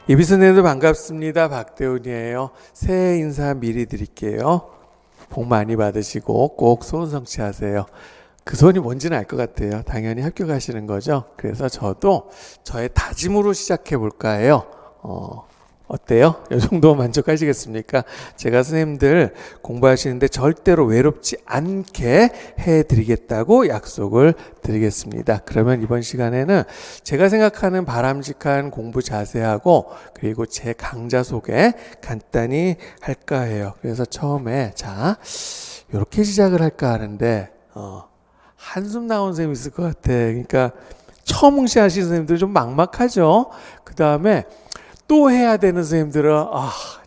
예비선생님들 반갑습니다. 박대훈이에요. 새해 인사 미리 드릴게요. 복 많이 받으시고 꼭 소원 성취하세요. 그 소원이 뭔지는 알 것 같아요. 당연히 합격하시는 거죠. 그래서 저도 저의 다짐으로 시작해 볼까 해요. 어때요? 이 정도 만족하시겠습니까? 제가 선생님들 공부하시는데 절대로 외롭지 않게 해드리겠다고 약속을 드리겠습니다. 그러면 이번 시간에는 제가 생각하는 바람직한 공부 자세하고 그리고 제 강좌 소개 간단히 할까 해요. 그래서 처음에 이렇게 시작을 할까 하는데 한숨 나온 쌤이 있을 것 같아. 그러니까 처음 응시하시는 선생님들 좀 막막하죠. 그 다음에 또 해야 되는 선생님들은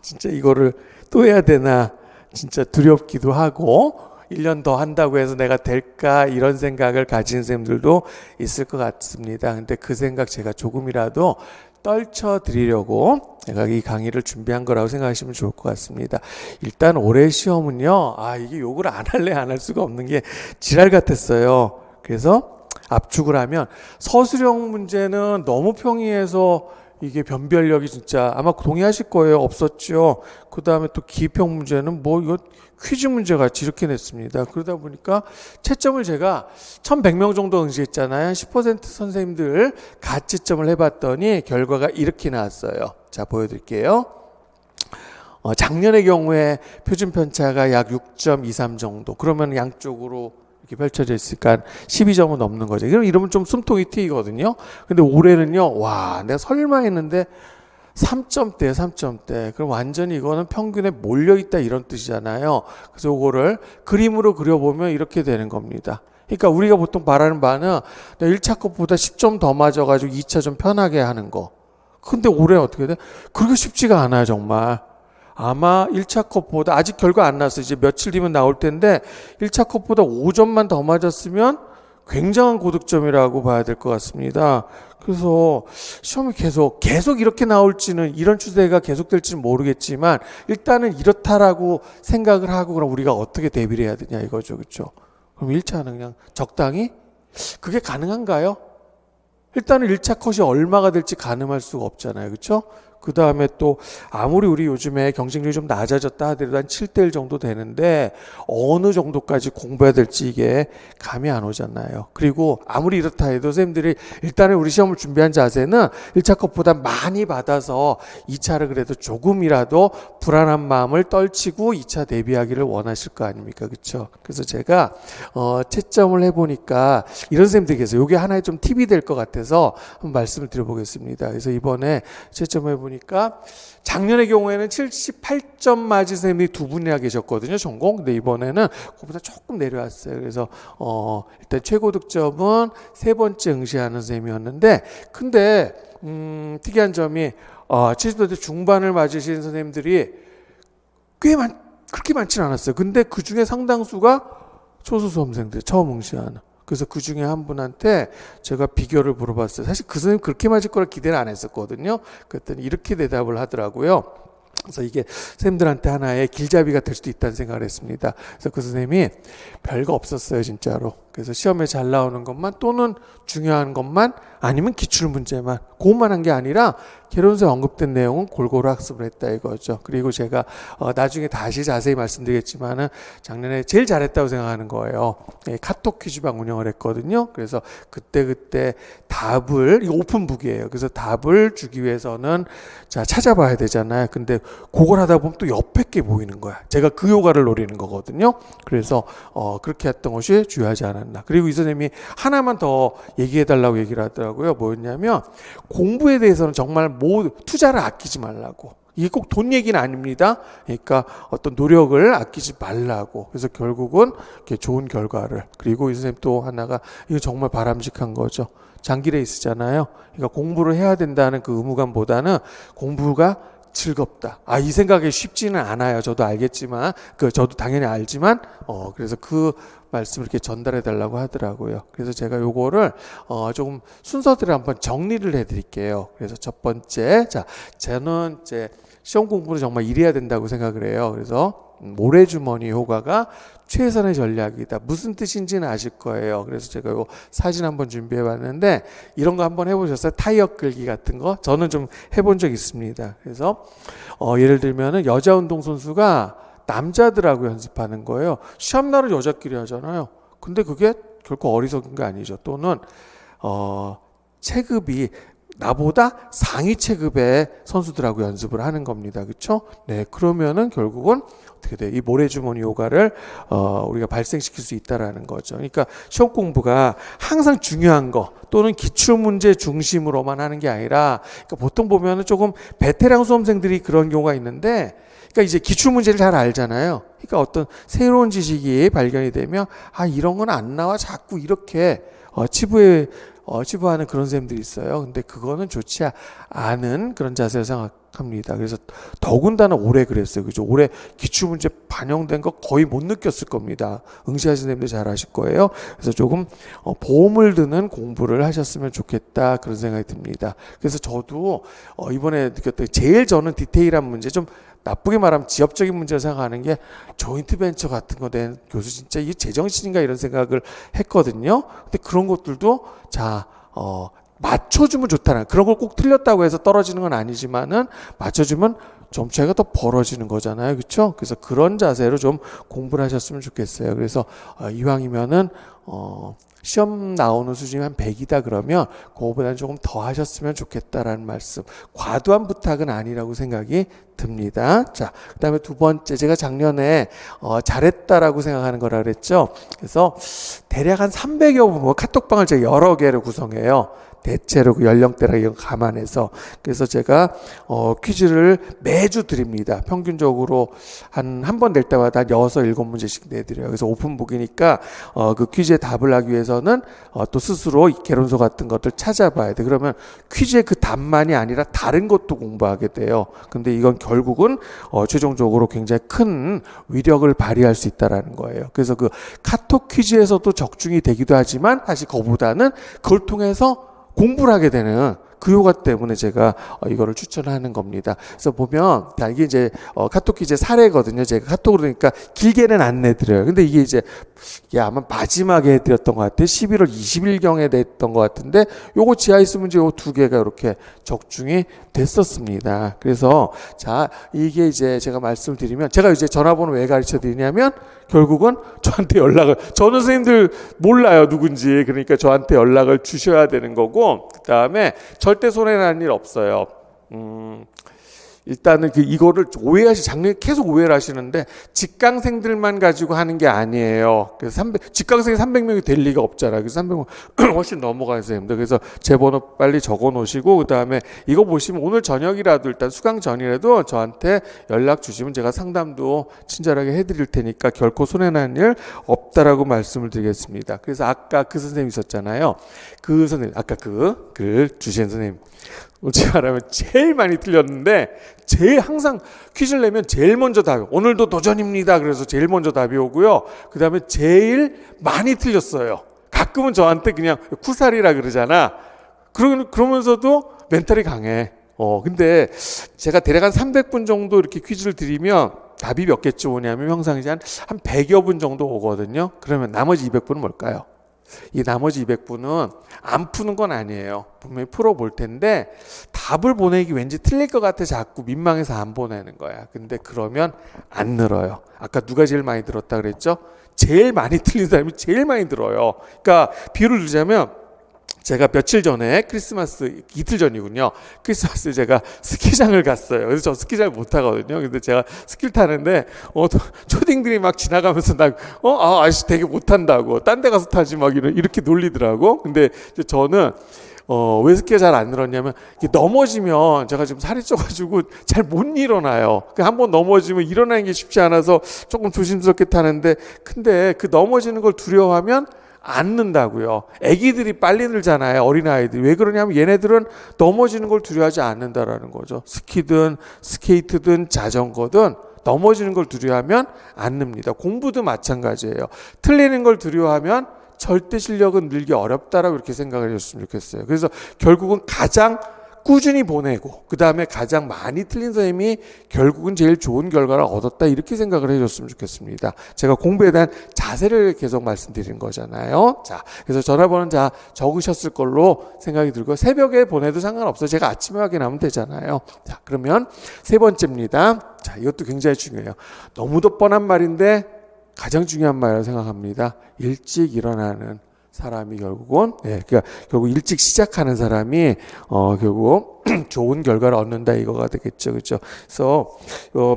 진짜 이거를 또 해야 되나 진짜 두렵기도 하고 1년 더 한다고 해서 내가 될까 이런 생각을 가진 선생님들도 있을 것 같습니다. 근데 그 생각 제가 조금이라도 떨쳐드리려고 제가 이 강의를 준비한 거라고 생각하시면 좋을 것 같습니다. 일단 올해 시험은요, 이게 욕을 안 할래 안 할 수가 없는 게 지랄 같았어요. 그래서 압축을 하면 서술형 문제는 너무 평이해서 이게 변별력이 진짜 아마 동의하실 거예요. 없었죠. 그 다음에 또 기입형 문제는 이거 퀴즈 문제 같이 이렇게 냈습니다. 그러다 보니까 채점을 제가 1100명 정도 응시했잖아요. 10% 선생님들 가치점을 해봤더니 결과가 이렇게 나왔어요. 자, 보여드릴게요. 작년의 경우에 표준 편차가 약 6.23 정도. 그러면 양쪽으로 이렇게 펼쳐져 있으니까 12점은 넘는 거죠. 그럼 이러면 좀 숨통이 트이거든요. 근데 올해는요, 내가 설마 했는데 3점대예요, 3점대. 그럼 완전히 이거는 평균에 몰려있다 이런 뜻이잖아요. 그래서 이거를 그림으로 그려보면 이렇게 되는 겁니다. 그러니까 우리가 보통 바라는 바는 1차 것보다 10점 더 맞아가지고 2차 좀 편하게 하는 거. 근데 올해 어떻게 돼? 그렇게 쉽지가 않아요, 정말. 아마 1차 컷보다 아직 결과 안 났어요. 이제 며칠 뒤면 나올 텐데 1차 컷보다 5점만 더 맞았으면 굉장한 고득점이라고 봐야 될 것 같습니다. 그래서 시험이 계속 이렇게 나올지는 이런 추세가 계속될지는 모르겠지만 일단은 이렇다라고 생각을 하고 그럼 우리가 어떻게 대비를 해야 되냐 이거죠. 그렇죠? 그럼 1차는 그냥 적당히 그게 가능한가요? 일단은 1차 컷이 얼마가 될지 가늠할 수가 없잖아요. 그렇죠? 그 다음에 또 아무리 우리 요즘에 경쟁률이 좀 낮아졌다 하더라도 한 7대1 정도 되는데 어느 정도까지 공부해야 될지 이게 감이 안 오잖아요. 그리고 아무리 이렇다 해도 선생님들이 일단은 우리 시험을 준비한 자세는 1차 것보다 많이 받아서 2차를 그래도 조금이라도 불안한 마음을 떨치고 2차 대비하기를 원하실 거 아닙니까? 그렇죠? 그래서 제가 채점을 해보니까 이런 선생님들이 계세요. 이게 하나의 좀 팁이 될 것 같아서 한번 말씀을 드려보겠습니다. 그래서 이번에 채점해 보니까 작년의 경우에는 78점 맞은 선생님이 두 분이나 계셨거든요, 전공. 근데 이번에는 그보다 조금 내려왔어요. 그래서 일단 최고 득점은 세 번째 응시하는 선생님이었는데, 근데 특이한 점이 70대 중반을 맞으신 선생님들이 그렇게 많지는 않았어요. 근데 그 중에 상당수가 초수 수험생들 처음 응시하는. 그래서 그 중에 한 분한테 제가 비교를 물어봤어요. 사실 그 선생님 그렇게 맞을 거라 기대는 안 했었거든요. 그랬더니 이렇게 대답을 하더라고요. 그래서 이게 선생님들한테 하나의 길잡이가 될 수도 있다는 생각을 했습니다. 그래서 그 선생님이 별거 없었어요, 진짜로. 그래서 시험에 잘 나오는 것만 또는 중요한 것만 아니면 기출문제만 그것만 한 게 아니라 개론서에 언급된 내용은 골고루 학습을 했다 이거죠. 그리고 제가 나중에 다시 자세히 말씀드리겠지만은 작년에 제일 잘했다고 생각하는 거예요. 카톡 퀴즈방 운영을 했거든요. 그래서 그때 답을 이거 오픈북이에요. 그래서 답을 주기 위해서는 찾아봐야 되잖아요. 근데 그걸 하다 보면 또 옆에 게 보이는 거야. 제가 그 효과를 노리는 거거든요. 그래서 그렇게 했던 것이 주요하지 않았나. 그리고 이 선생님이 하나만 더 얘기해달라고 얘기를 하더라고요. 뭐였냐면 공부에 대해서는 정말 투자를 아끼지 말라고. 이게 꼭 돈 얘기는 아닙니다. 그러니까 어떤 노력을 아끼지 말라고. 그래서 결국은 이렇게 좋은 결과를. 그리고 이 선생님 또 하나가 이거 정말 바람직한 거죠. 장기 레이스잖아요. 그러니까 공부를 해야 된다는 그 의무감보다는 공부가 즐겁다. 이 생각이 쉽지는 않아요. 저도 알겠지만, 저도 당연히 알지만, 그래서 그 말씀을 이렇게 전달해 달라고 하더라고요. 그래서 제가 요거를, 조금 순서대로 한번 정리를 해 드릴게요. 그래서 첫 번째, 저는 이제 시험 공부를 정말 이래야 된다고 생각을 해요. 그래서, 모래주머니 효과가 최선의 전략이다. 무슨 뜻인지는 아실 거예요. 그래서 제가 요 사진 한번 준비해 봤는데 이런 거 한번 해보셨어요? 타이어 끌기 같은 거? 저는 좀 해본 적 있습니다. 그래서 예를 들면은 여자 운동선수가 남자들하고 연습하는 거예요. 시합날은 여자끼리 하잖아요. 근데 그게 결코 어리석은 게 아니죠. 또는 체급이 나보다 상위 체급의 선수들하고 연습을 하는 겁니다. 그렇죠? 네, 그러면은 결국은 어떻게 돼? 이 모래주머니 효과를 우리가 발생시킬 수 있다라는 거죠. 그러니까 시험 공부가 항상 중요한 거 또는 기출 문제 중심으로만 하는 게 아니라, 그러니까 보통 보면은 조금 베테랑 수험생들이 그런 경우가 있는데, 그러니까 이제 기출 문제를 잘 알잖아요. 그러니까 어떤 새로운 지식이 발견이 되면 이런 건 안 나와 자꾸 이렇게 치부하는 그런 쌤들이 있어요. 근데 그거는 좋지 않은 그런 자세를 생각합니다. 그래서 더군다나 올해 그랬어요. 그죠? 올해 기출문제 반영된 거 거의 못 느꼈을 겁니다. 응시하신 쌤들 잘 아실 거예요. 그래서 조금 보험을 드는 공부를 하셨으면 좋겠다, 그런 생각이 듭니다. 그래서 저도 이번에 느꼈던 제일 저는 디테일한 문제, 좀 나쁘게 말하면 지엽적인 문제를 생각하는 게 조인트 벤처 같은 거 된 교수 진짜 이게 제정신인가 이런 생각을 했거든요. 근데 그런 것들도 맞춰주면 좋다는, 그런 걸 꼭 틀렸다고 해서 떨어지는 건 아니지만은 맞춰주면 점 차이가 더 벌어지는 거잖아요. 그렇죠? 그래서 그런 자세로 좀 공부를 하셨으면 좋겠어요. 그래서 이왕이면은 시험 나오는 수준이 한 100이다 그러면 그거보다는 조금 더 하셨으면 좋겠다라는 말씀. 과도한 부탁은 아니라고 생각이 듭니다. 자, 그 다음에 두 번째, 제가 작년에 잘했다라고 생각하는 거라 그랬죠. 그래서 대략 한 300여 번 카톡방을 제가 여러 개를 구성해요. 대체로 그 연령대랑 이런 거 감안해서. 그래서 제가 퀴즈를 매주 드립니다. 평균적으로 한 번 낼 때마다 한 6, 7문제씩 내드려요. 그래서 오픈북이니까 그 퀴즈에 답을 하기 위해서는 또 스스로 개론서 같은 것들 찾아봐야 돼. 그러면 퀴즈의 그 답만이 아니라 다른 것도 공부하게 돼요. 근데 이건 결국은 최종적으로 굉장히 큰 위력을 발휘할 수 있다라는 거예요. 그래서 그 카톡 퀴즈에서도 적중이 되기도 하지만 사실 그거보다는 그걸 통해서 공부를 하게 되는 그 효과 때문에 제가 이거를 추천하는 겁니다. 그래서 보면 이게 이제 카톡 퀴즈 사례거든요. 제가 카톡으로 그러니까 길게는 안 내드려요. 근데 이게 아마 마지막에 해드렸던 것 같아요. 11월 20일경에 냈던 것 같은데 요거 지하이스 문제 요 두 개가 이렇게 적중이 됐었습니다. 그래서 자, 이게 이제 제가 말씀을 드리면, 제가 이제 전화번호 왜 가르쳐 드리냐면 결국은 저한테 저는 선생님들 몰라요 누군지. 그러니까 저한테 연락을 주셔야 되는 거고, 그 다음에 절대 손해나는 일 없어요. 일단은 이거를 작년에 계속 오해를 하시는데 직강생들만 가지고 하는 게 아니에요. 그래서 직강생이 300명이 될 리가 없잖아요. 그래서 300명 훨씬 넘어가야 됩니다. 그래서 제 번호 빨리 적어 놓으시고, 그 다음에 이거 보시면 오늘 저녁이라도 일단 수강 전이라도 저한테 연락 주시면 제가 상담도 친절하게 해드릴 테니까 결코 손해나는 일 없다라고 말씀을 드리겠습니다. 그래서 아까 그 선생님 있었잖아요. 그 선생님, 아까 글 주신 선생님, 솔직히 말하면 제일 많이 틀렸는데 항상 퀴즈를 내면 제일 먼저 답이, 오늘도 도전입니다. 그래서 제일 먼저 답이 오고요. 그 다음에 제일 많이 틀렸어요. 가끔은 저한테 그냥 쿠살이라 그러잖아. 그러면서도 멘탈이 강해. 근데 제가 대략 한 300분 정도 이렇게 퀴즈를 드리면 답이 몇 개쯤 오냐면 평상시 한 100여 분 정도 오거든요. 그러면 나머지 200분은 뭘까요? 이 나머지 200분은 안 푸는 건 아니에요. 분명히 풀어볼 텐데 답을 보내기 왠지 틀릴 것 같아 자꾸 민망해서 안 보내는 거야. 근데 그러면 안 늘어요. 아까 누가 제일 많이 들었다 그랬죠? 제일 많이 틀린 사람이 제일 많이 들어요. 그러니까 비유를 들자면, 제가 며칠 전에 크리스마스 이틀 전이군요. 크리스마스 제가 스키장을 갔어요. 그래서 저 스키 잘 못하거든요. 근데 제가 스키를 타는데 초딩들이 막 지나가면서 아저씨 되게 못한다고, 딴 데 가서 타지 막 이렇게 놀리더라고. 근데 저는 왜 스키가 잘 안 늘었냐면, 넘어지면 제가 지금 살이 쪄가지고 잘 못 일어나요. 한번 넘어지면 일어나는 게 쉽지 않아서 조금 조심스럽게 타는데, 근데 그 넘어지는 걸 두려워하면 안 는다고요. 애기들이 빨리 늘잖아요. 어린아이들이. 왜 그러냐면 얘네들은 넘어지는 걸 두려워하지 않는다라는 거죠. 스키든 스케이트든 자전거든 넘어지는 걸 두려워하면 안 늡니다. 공부도 마찬가지예요. 틀리는 걸 두려워하면 절대 실력은 늘기 어렵다라고 이렇게 생각을 해줬으면 좋겠어요. 그래서 결국은 가장 꾸준히 보내고 그 다음에 가장 많이 틀린 선생님이 결국은 제일 좋은 결과를 얻었다, 이렇게 생각을 해줬으면 좋겠습니다. 제가 공부에 대한 자세를 계속 말씀드린 거잖아요. 자, 그래서 전화번호는 자 적으셨을 걸로 생각이 들고 새벽에 보내도 상관없어요. 제가 아침에 확인하면 되잖아요. 자, 그러면 세 번째입니다. 자, 이것도 굉장히 중요해요. 너무도 뻔한 말인데 가장 중요한 말이라고 생각합니다. 일찍 일어나는 사람이 결국은, 그러니까 결국 일찍 시작하는 사람이 결국 좋은 결과를 얻는다, 이거가 되겠죠, 그렇죠? 그래서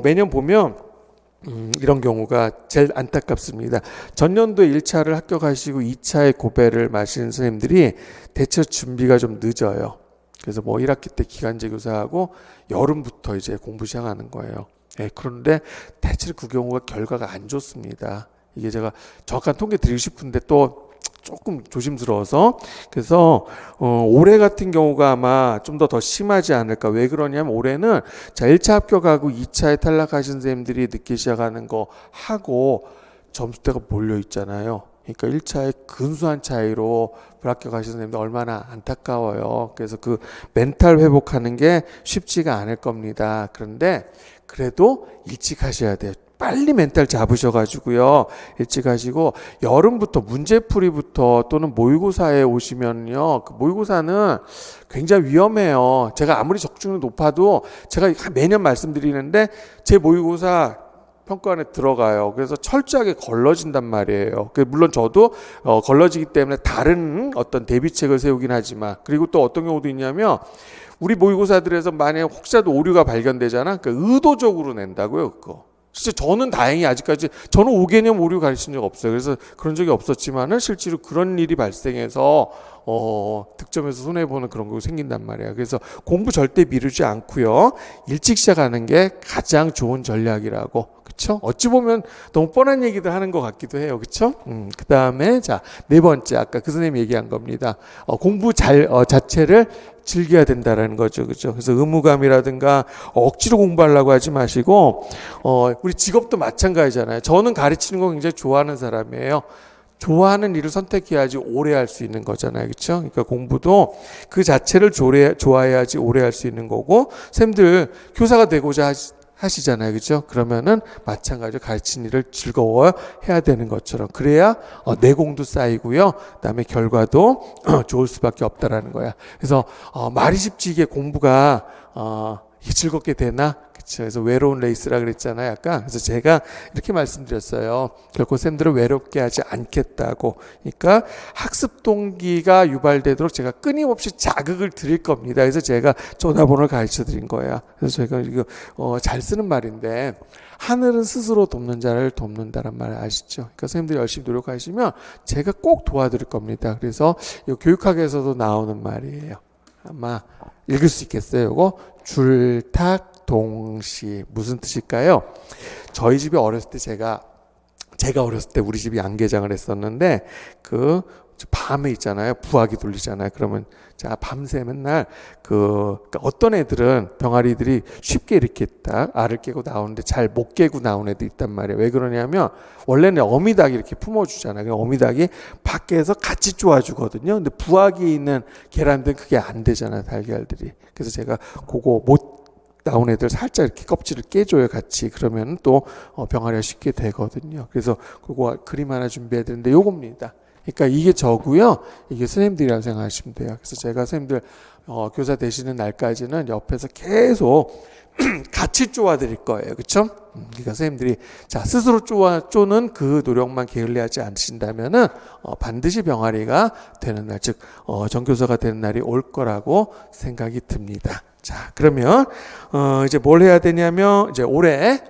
매년 보면 이런 경우가 제일 안타깝습니다. 전년도에 1차를 합격하시고 2차에 고배를 마시는 선생님들이 대체 준비가 좀 늦어요. 그래서 뭐 1학기 때 기간제 교사하고 여름부터 이제 공부 시작하는 거예요. 그런데 대체로 그 경우가 결과가 안 좋습니다. 이게 제가 정확한 통계 드리고 싶은데 또 조금 조심스러워서, 그래서 올해 같은 경우가 아마 좀 더 심하지 않을까. 왜 그러냐면 올해는 자 1차 합격하고 2차에 탈락하신 선생님들이 늦게 시작하는 거 하고 점수대가 몰려 있잖아요. 그러니까 1차에 근소한 차이로 불합격하신 선생님들 얼마나 안타까워요. 그래서 그 멘탈 회복하는 게 쉽지가 않을 겁니다. 그런데 그래도 일찍 하셔야 돼요. 빨리 멘탈 잡으셔가지고요, 일찍 하시고 여름부터 문제풀이부터 또는 모의고사에 오시면요, 그 모의고사는 굉장히 위험해요. 제가 아무리 적중률이 높아도 제가 매년 말씀드리는데 제 모의고사 평가원에 들어가요. 그래서 철저하게 걸러진단 말이에요. 물론 저도 걸러지기 때문에 다른 어떤 대비책을 세우긴 하지만, 그리고 또 어떤 경우도 있냐면 우리 모의고사들에서 만약에 혹시라도 오류가 발견되잖아. 그러니까 의도적으로 낸다고요, 그거. 진짜 저는 다행히 아직까지 저는 5개념 오류 가르친 적 없어요. 그래서 그런 적이 없었지만은 실제로 그런 일이 발생해서 득점에서 손해보는 그런 거 생긴단 말이에요. 그래서 공부 절대 미루지 않고요, 일찍 시작하는 게 가장 좋은 전략이라고. 그쵸? 어찌 보면 너무 뻔한 얘기들 하는 것 같기도 해요. 그쵸? 그 다음에 자, 네 번째, 아까 그 선생님이 얘기한 겁니다. 공부 자체를 즐겨야 된다라는 거죠. 그죠? 그래서 의무감이라든가 억지로 공부하려고 하지 마시고, 우리 직업도 마찬가지잖아요. 저는 가르치는 거 굉장히 좋아하는 사람이에요. 좋아하는 일을 선택해야지 오래 할 수 있는 거잖아요. 그렇죠? 그러니까 공부도 그 자체를 좋아해야지 오래 할 수 있는 거고, 쌤들 교사가 되고자 하시잖아요. 그렇죠? 그러면은 마찬가지로 가르치는 일을 즐거워해야 되는 것처럼, 그래야 내공도 쌓이고요, 그다음에 결과도 좋을 수밖에 없다라는 거야. 그래서 말이 쉽지 이게 공부가 즐겁게 되나? 그렇죠. 그래서 외로운 레이스라 그랬잖아요, 아까. 그래서 제가 이렇게 말씀드렸어요. 결코 쌤들을 외롭게 하지 않겠다고. 그러니까 학습 동기가 유발되도록 제가 끊임없이 자극을 드릴 겁니다. 그래서 제가 전화번호를 가르쳐 드린 거예요. 그래서 제가 이거 잘 쓰는 말인데, 하늘은 스스로 돕는 자를 돕는다란 말 아시죠? 그러니까 선생님들이 열심히 노력하시면 제가 꼭 도와드릴 겁니다. 그래서 이 교육학에서도 나오는 말이에요. 아마 읽을 수 있겠어요? 이거 줄탁동시 무슨 뜻일까요? 저희 집에 어렸을 때 제가 어렸을 때 우리 집이 양계장을 했었는데, 그 밤에 있잖아요, 부화기 돌리잖아요. 그러면 자 밤새 맨날 그러니까 어떤 애들은 병아리들이 쉽게 이렇게 딱 알을 깨고 나오는데 잘 못 깨고 나온 애들 있단 말이에요. 왜 그러냐면 원래는 어미닭이 이렇게 품어주잖아요. 어미닭이 밖에서 같이 쪼아주거든요. 근데 부화기에 있는 계란들은 그게 안 되잖아요, 달걀들이. 그래서 제가 그거 못 나온 애들 살짝 이렇게 껍질을 깨줘요, 같이. 그러면 또 병아리가 쉽게 되거든요. 그래서 그거 그림 하나 준비해야 되는데 요겁니다. 그러니까 이게 저고요, 이게 선생님들이라고 생각하시면 돼요. 그래서 제가 선생님들 교사 되시는 날까지는 옆에서 계속 같이 쪼아 드릴 거예요. 그렇죠? 그러니까 선생님들이 자 스스로 쪼는 그 노력만 게을리하지 않으신다면은 반드시 병아리가 되는 날, 즉 전교사가 되는 날이 올 거라고 생각이 듭니다. 자, 그러면 이제 뭘 해야 되냐면 이제 올해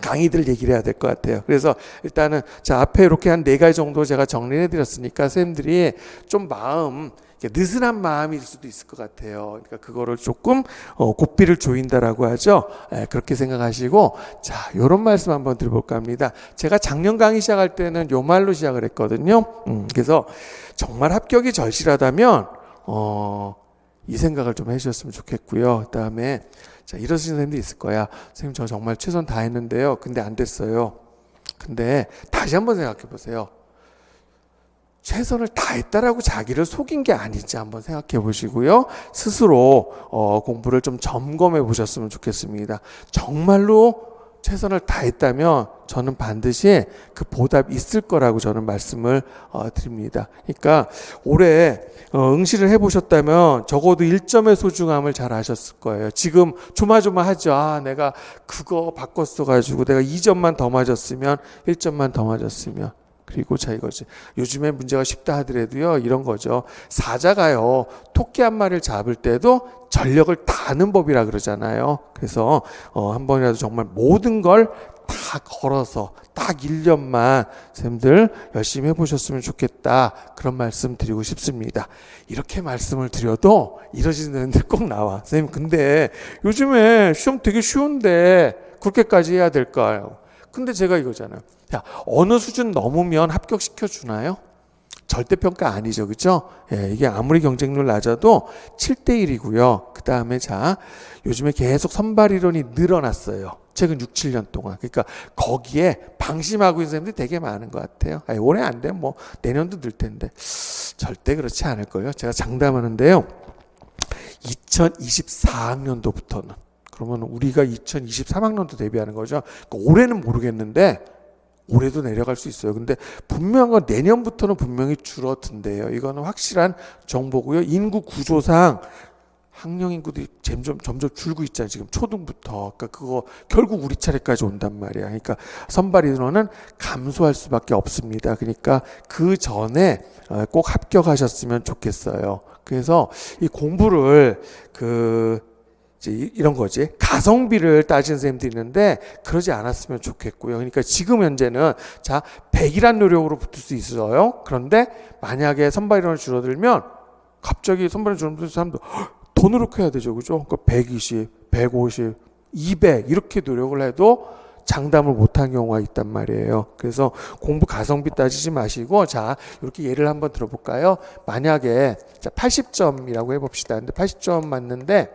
강의들 얘기를 해야 될 것 같아요. 그래서 일단은 자 앞에 이렇게 한 4가지 정도 제가 정리해 드렸으니까 선생님들이 좀 느슨한 마음일 수도 있을 것 같아요. 그러니까 그거를 조금 고삐를 조인다라고 하죠. 그렇게 생각하시고, 자 요런 말씀 한번 드려볼까 합니다. 제가 작년 강의 시작할 때는 요 말로 시작을 했거든요. 그래서 정말 합격이 절실하다면 이 생각을 좀 해주셨으면 좋겠고요. 그 다음에 자 이러시는 선생님도 있을 거야. 선생님 저 정말 최선 다했는데요, 근데 안 됐어요. 근데 다시 한번 생각해 보세요. 최선을 다했다라고 자기를 속인 게 아닌지 한번 생각해 보시고요. 스스로 공부를 좀 점검해 보셨으면 좋겠습니다. 정말로 최선을 다했다면 저는 반드시 그 보답이 있을 거라고 저는 말씀을 드립니다. 그러니까 올해 응시를 해보셨다면 적어도 1점의 소중함을 잘 아셨을 거예요. 지금 조마조마하죠. 아, 내가 그거 바꿨어가지고 내가 2점만 더 맞았으면, 1점만 더 맞았으면. 그리고 자 이거지. 요즘에 문제가 쉽다 하더라도요, 이런 거죠. 사자가요, 토끼 한 마리를 잡을 때도 전력을 다하는 법이라 그러잖아요. 그래서 한 번이라도 정말 모든 걸 다 걸어서 딱 1년만 선생님들 열심히 해보셨으면 좋겠다, 그런 말씀 드리고 싶습니다. 이렇게 말씀을 드려도 이러지는 애들 꼭 나와. 선생님 근데 요즘에 시험 되게 쉬운데 그렇게까지 해야 될까요? 근데 제가 이거잖아요. 자, 어느 수준 넘으면 합격시켜 주나요? 절대평가 아니죠. 그죠? 예, 이게 아무리 경쟁률 낮아도 7대1이고요. 그 다음에 자, 요즘에 계속 선발 이론이 늘어났어요. 최근 6, 7년 동안. 그러니까 거기에 방심하고 있는 사람들이 되게 많은 것 같아요. 아니, 올해 안 되면 뭐 내년도 늘 텐데. 절대 그렇지 않을걸요. 제가 장담하는데요. 2024학년도부터는, 그러면 우리가 2023학년도 대비하는 거죠. 그러니까 올해는 모르겠는데 올해도 내려갈 수 있어요. 근데 분명한 건 내년부터는 분명히 줄어든대요. 이거는 확실한 정보고요. 인구 구조상 학령 인구들이 점점 줄고 있잖아요. 지금 초등부터. 그러니까 그거 결국 우리 차례까지 온단 말이야. 그러니까 선발 인원은 감소할 수밖에 없습니다. 그러니까 그 전에 꼭 합격하셨으면 좋겠어요. 그래서 이 공부를 이런 거지, 가성비를 따지는 선생님도 있는데 그러지 않았으면 좋겠고요. 그러니까 지금 현재는 자 100이란 노력으로 붙을 수 있어요. 그런데 만약에 선발 인원이 줄어들면 갑자기 선발 인원이 줄어드는 사람도 더 노력해야 되죠. 그죠? 그러니까 120, 150, 200 이렇게 노력을 해도 장담을 못한 경우가 있단 말이에요. 그래서 공부 가성비 따지지 마시고, 자 이렇게 예를 한번 들어볼까요? 만약에 자 80점이라고 해봅시다. 근데 80점 맞는데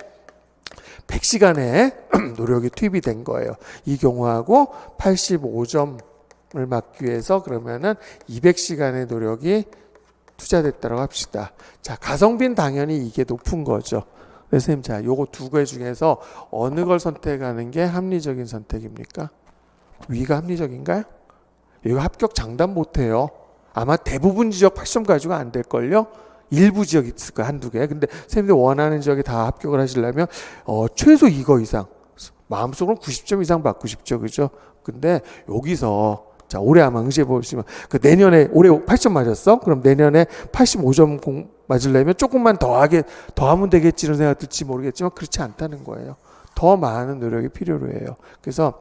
100시간의 노력이 투입이 된 거예요. 이 경우하고 85점을 맞기 위해서 그러면은 200시간의 노력이 투자됐다고 합시다. 자, 가성비는 당연히 이게 높은 거죠. 그래서 선생님, 자, 요거 두 개 중에서 어느 걸 선택하는 게 합리적인 선택입니까? 위가 합리적인가요? 이거 합격 장담 못해요. 아마 대부분 지역 80점 가지고 안 될걸요? 일부 지역 있을 거야, 한두 개. 근데 선생님들 원하는 지역에 다 합격을 하시려면 최소 이거 이상, 마음속으로 90점 이상 받고 싶죠. 그죠? 근데 여기서 자, 올해 아마 응시해 보시면 그 내년에 올해 80점 맞았어? 그럼 내년에 85점 맞으려면 조금만 더하면 되겠지는 생각 들지 모르겠지만 그렇지 않다는 거예요. 더 많은 노력이 필요로 해요. 그래서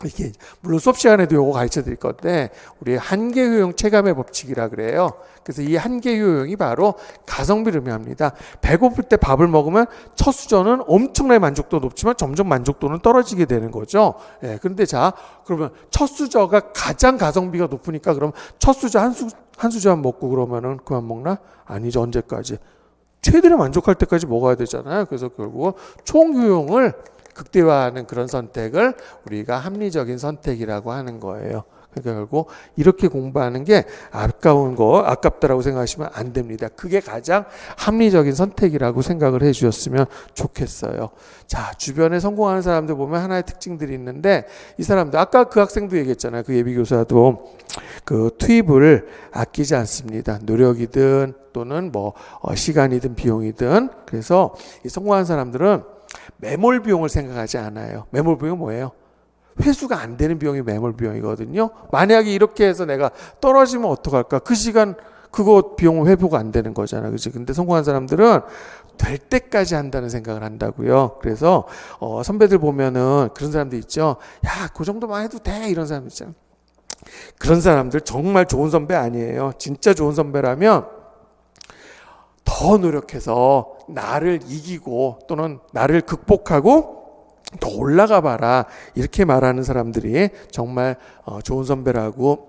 이게 물론 수업 시간에도 요거 가르쳐 드릴 건데 우리 한계 효용 체감의 법칙이라 그래요. 그래서 이 한계 효용이 바로 가성비를 의미합니다. 배고플 때 밥을 먹으면 첫 수저는 엄청나게 만족도 높지만 점점 만족도는 떨어지게 되는 거죠. 예, 그런데 자, 그러면 첫 수저가 가장 가성비가 높으니까 그럼 첫 수저 한 수저만 먹고 그러면은 그만 먹나? 아니죠. 언제까지? 최대로 만족할 때까지 먹어야 되잖아요. 그래서 결국 총 효용을 극대화하는 그런 선택을 우리가 합리적인 선택이라고 하는 거예요. 그러니까 결국 이렇게 공부하는 게 아깝다라고 생각하시면 안 됩니다. 그게 가장 합리적인 선택이라고 생각을 해 주셨으면 좋겠어요. 자, 주변에 성공하는 사람들 보면 하나의 특징들이 있는데, 이 사람들 아까 그 학생도 얘기했잖아요. 그 예비교사도 그 투입을 아끼지 않습니다. 노력이든 또는 뭐 시간이든 비용이든. 그래서 이 성공하는 사람들은 매몰 비용을 생각하지 않아요. 매몰 비용은 뭐예요? 회수가 안 되는 비용이 매몰 비용이거든요. 만약에 이렇게 해서 내가 떨어지면 어떡할까? 그 시간 그거 비용은 회복가 안 되는 거잖아. 그치? 근데 성공한 사람들은 될 때까지 한다는 생각을 한다고요. 그래서 선배들 보면은 그런 사람들 있죠. 야, 그 정도만 해도 돼. 이런 사람들 있잖아. 그런 사람들 정말 좋은 선배 아니에요. 진짜 좋은 선배라면 더 노력해서 나를 이기고 또는 나를 극복하고 더 올라가 봐라, 이렇게 말하는 사람들이 정말 좋은 선배라고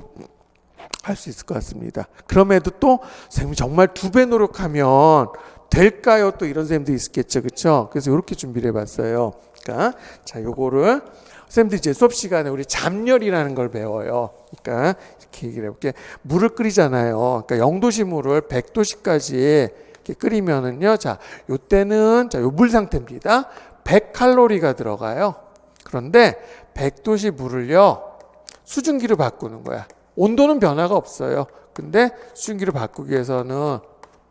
할 수 있을 것 같습니다. 그럼에도 또 선생님이 정말 2배 노력하면 될까요? 또 이런 선생님도 있겠죠. 그렇죠? 그래서 이렇게 준비를 해봤어요. 그러니까 자, 요거를 선생님들 이제 수업 시간에 우리 잡열이라는 걸 배워요. 그러니까 이렇게 얘기를 해볼게. 물을 끓이잖아요. 그러니까 0도씨 물을 100도씨까지 이렇게 끓이면은요. 자, 요때는 자, 요 물 상태입니다. 100칼로리가 들어가요. 그런데 100도씨 물을요. 수증기로 바꾸는 거야. 온도는 변화가 없어요. 근데 수증기로 바꾸기 위해서는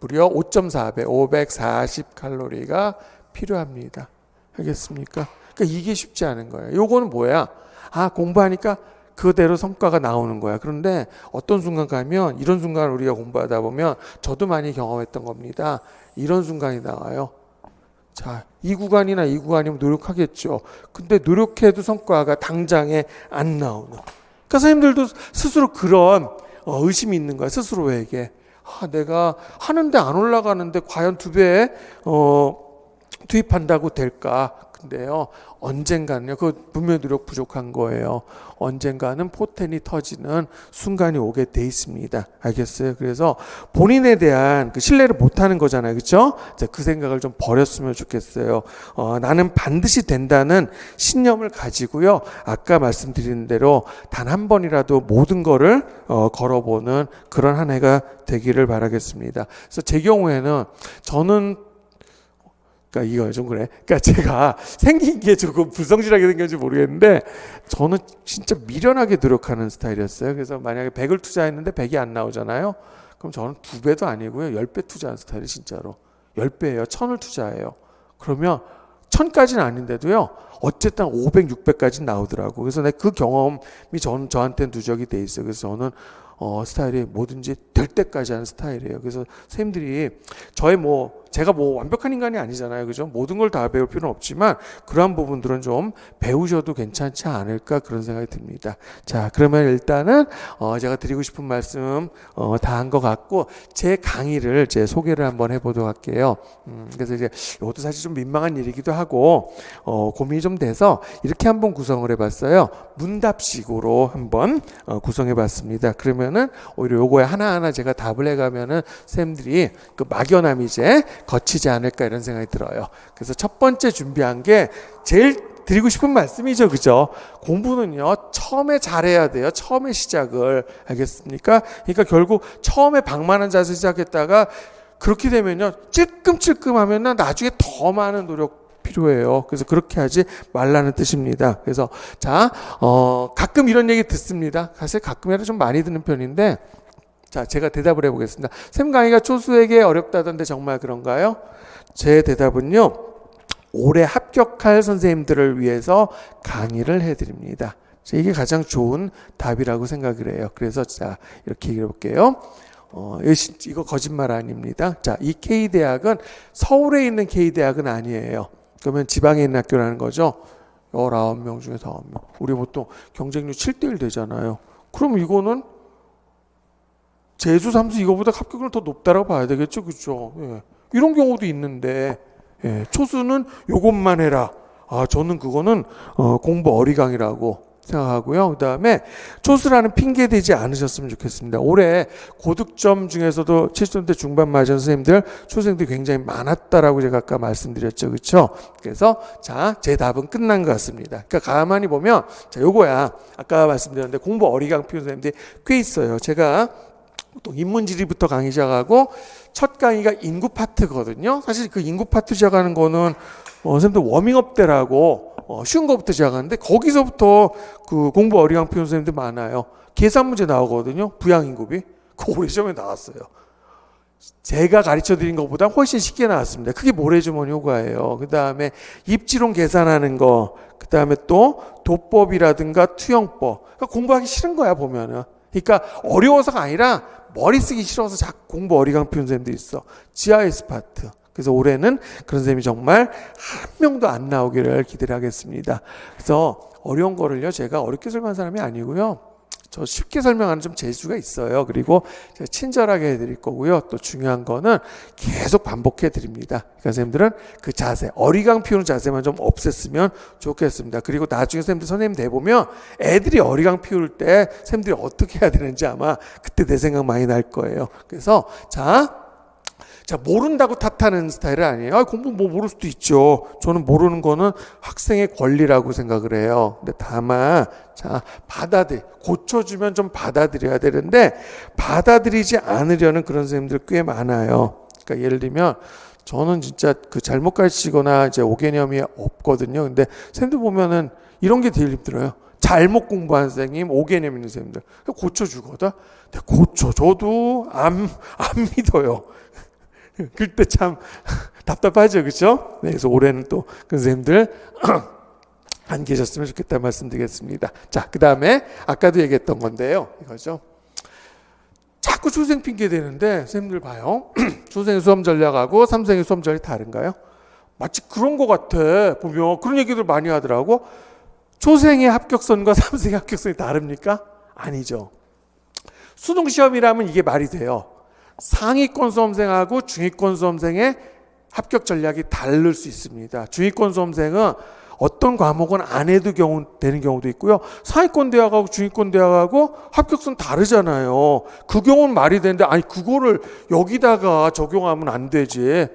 무려 5.4배, 540칼로리가 필요합니다. 알겠습니까? 그러니까 이게 쉽지 않은 거예요. 요거는 뭐야? 아, 공부하니까 그대로 성과가 나오는 거야. 그런데 어떤 순간 가면 이런 순간을 우리가 공부하다 보면 저도 많이 경험했던 겁니다. 이런 순간이 나와요. 자, 이 구간이나 이 구간이면 노력하겠죠. 근데 노력해도 성과가 당장에 안 나오는. 그러니까 선생님들도 스스로 그런 의심이 있는 거야. 스스로에게. 아, 내가 하는데 안 올라가는데 과연 2배 투입한다고 될까? 근데요, 언젠가는요, 그 분명히 노력 부족한 거예요. 언젠가는 포텐이 터지는 순간이 오게 돼 있습니다. 알겠어요? 그래서 본인에 대한 그 신뢰를 못 하는 거잖아요. 그쵸? 그 생각을 좀 버렸으면 좋겠어요. 나는 반드시 된다는 신념을 가지고요. 아까 말씀드린 대로 단 한 번이라도 모든 거를 걸어보는 그런 한 해가 되기를 바라겠습니다. 그래서 제 경우에는 저는 그러니까 이거 좀 그래. 그러니까 제가 생긴 게 조금 불성실하게 생겼는지 모르겠는데 저는 진짜 미련하게 노력하는 스타일이었어요. 그래서 만약에 100을 투자했는데 100이 안 나오잖아요. 그럼 저는 2배도 아니고요. 10배 투자한 스타일이 진짜로. 10배예요. 1000을 투자해요. 그러면 1000까지는 아닌데도요. 어쨌든 500, 600까지 나오더라고. 그래서 그 경험이 저한테는 누적이 돼 있어요. 그래서 저는 스타일이 뭐든지 될 때까지 하는 스타일이에요. 그래서 선생님들이 제가 완벽한 인간이 아니잖아요. 그죠? 모든 걸 다 배울 필요는 없지만 그러한 부분들은 좀 배우셔도 괜찮지 않을까 그런 생각이 듭니다. 자, 그러면 일단은 제가 드리고 싶은 말씀 다 한 것 같고 제 강의를 제 소개를 한번 해보도록 할게요. 그래서 이제 이것도 사실 좀 민망한 일이기도 하고 고민이 좀 돼서 이렇게 한번 구성을 해봤어요. 문답식으로 한번 구성해봤습니다. 그러면은 오히려 요거에 하나하나 제가 답을 해가면은 선생님들이 그 막연함이 이제 거치지 않을까 이런 생각이 들어요. 그래서 첫 번째 준비한 게 제일 드리고 싶은 말씀이죠. 그죠? 공부는요, 처음에 잘해야 돼요. 처음에 시작을. 알겠습니까? 그러니까 결국 처음에 방만한 자세 시작했다가 그렇게 되면요, 찔끔찔끔 하면은 나중에 더 많은 노력 필요해요. 그래서 그렇게 하지 말라는 뜻입니다. 그래서 자, 가끔 이런 얘기 듣습니다. 사실 가끔이라도 좀 많이 듣는 편인데 자, 제가 대답을 해보겠습니다. 쌤 강의가 초수에게 어렵다던데 정말 그런가요? 제 대답은요, 올해 합격할 선생님들을 위해서 강의를 해드립니다. 이게 가장 좋은 답이라고 생각을 해요. 그래서 자, 이렇게 얘기해 볼게요. 이거 거짓말 아닙니다. 자, 이 K대학은 서울에 있는 K대학은 아니에요. 그러면 지방에 있는 학교라는 거죠. 19명 중에 9명. 우리 보통 경쟁률 7대1 되잖아요. 그럼 이거는 제주, 삼수 이거보다 합격률 더 높다라고 봐야 되겠죠. 그렇죠? 예. 이런 경우도 있는데 예. 초수는 요것만 해라. 아, 저는 그거는 공부 어리광이라고 생각하고요. 그 다음에 초수라는 핑계 대지 않으셨으면 좋겠습니다. 올해 고득점 중에서도 70점대 중반 맞은 선생님들, 초생들이 굉장히 많았다라고 제가 아까 말씀드렸죠. 그렇죠? 그래서 자, 제 답은 끝난 것 같습니다. 그러니까 가만히 보면 자, 요거야. 아까 말씀드렸는데 공부 어리광 피운 선생님들이 꽤 있어요. 제가 또 인문지리부터 강의 시작하고 첫 강의가 인구 파트거든요. 사실 그 인구 파트 시작하는 거는 선생님들 워밍업 때라고 쉬운 거부터 시작하는데 거기서부터 그 공부 어리광 피운 선생님들 많아요. 계산 문제 나오거든요. 부양인구비. 그 올해 시험에 나왔어요. 제가 가르쳐 드린 것보다 훨씬 쉽게 나왔습니다. 그게 모래주머니 효과예요. 그 다음에 입지론 계산하는 거, 그 다음에 또 도법이라든가 투영법. 그러니까 공부하기 싫은 거야 보면은. 그러니까 어려워서가 아니라 머리 쓰기 싫어서 자꾸 공부 어리광 피우는 선생님들이 있어. GIS 파트. 그래서 올해는 그런 선생님이 정말 한 명도 안 나오기를 기대를 하겠습니다. 그래서 어려운 거를요, 제가 어렵게 설명한 사람이 아니고요. 저 쉽게 설명하는 좀 재주가 있어요. 그리고 제가 친절하게 해드릴 거고요. 또 중요한 거는 계속 반복해 드립니다. 그러니까 선생님들은 그 자세, 어리광 피우는 자세만 좀 없앴으면 좋겠습니다. 그리고 나중에 선생님 돼보면 애들이 어리광 피울 때 선생님들이 어떻게 해야 되는지 아마 그때 내 생각 많이 날 거예요. 그래서 자, 자, 모른다고 탓하는 스타일은 아니에요. 공부 뭐 모를 수도 있죠. 저는 모르는 거는 학생의 권리라고 생각을 해요. 근데 다만, 자, 고쳐주면 좀 받아들여야 되는데, 받아들이지 않으려는 그런 선생님들 꽤 많아요. 그러니까 예를 들면, 저는 진짜 그 잘못 가르치거나 이제 오개념이 없거든요. 근데 선생님들 보면은 이런 게 제일 힘들어요. 잘못 공부한 선생님, 오개념 있는 선생님들. 고쳐주거든. 근데 고쳐줘도 안 믿어요. 그때 참 답답하죠, 그렇죠? 네, 그래서 올해는 또 그 선생님들 안 계셨으면 좋겠다 말씀드리겠습니다. 자, 그 다음에 아까도 얘기했던 건데요, 이거죠. 자꾸 초생 핑계 대는데 선생님들 봐요. 초생의 수험 전략하고 삼생의 수험 전략이 다른가요? 마치 그런 것 같아. 보면 그런 얘기들 많이 하더라고. 초생의 합격선과 삼생의 합격선이 다릅니까? 아니죠. 수능 시험이라면 이게 말이 돼요. 상위권 수험생하고 중위권 수험생의 합격 전략이 다를 수 있습니다. 중위권 수험생은 어떤 과목은 안 해도 되는 경우도 있고요. 상위권 대학하고 중위권 대학하고 합격선 다르잖아요. 그 경우는 말이 되는데 아니 그거를 여기다가 적용하면 안 되지.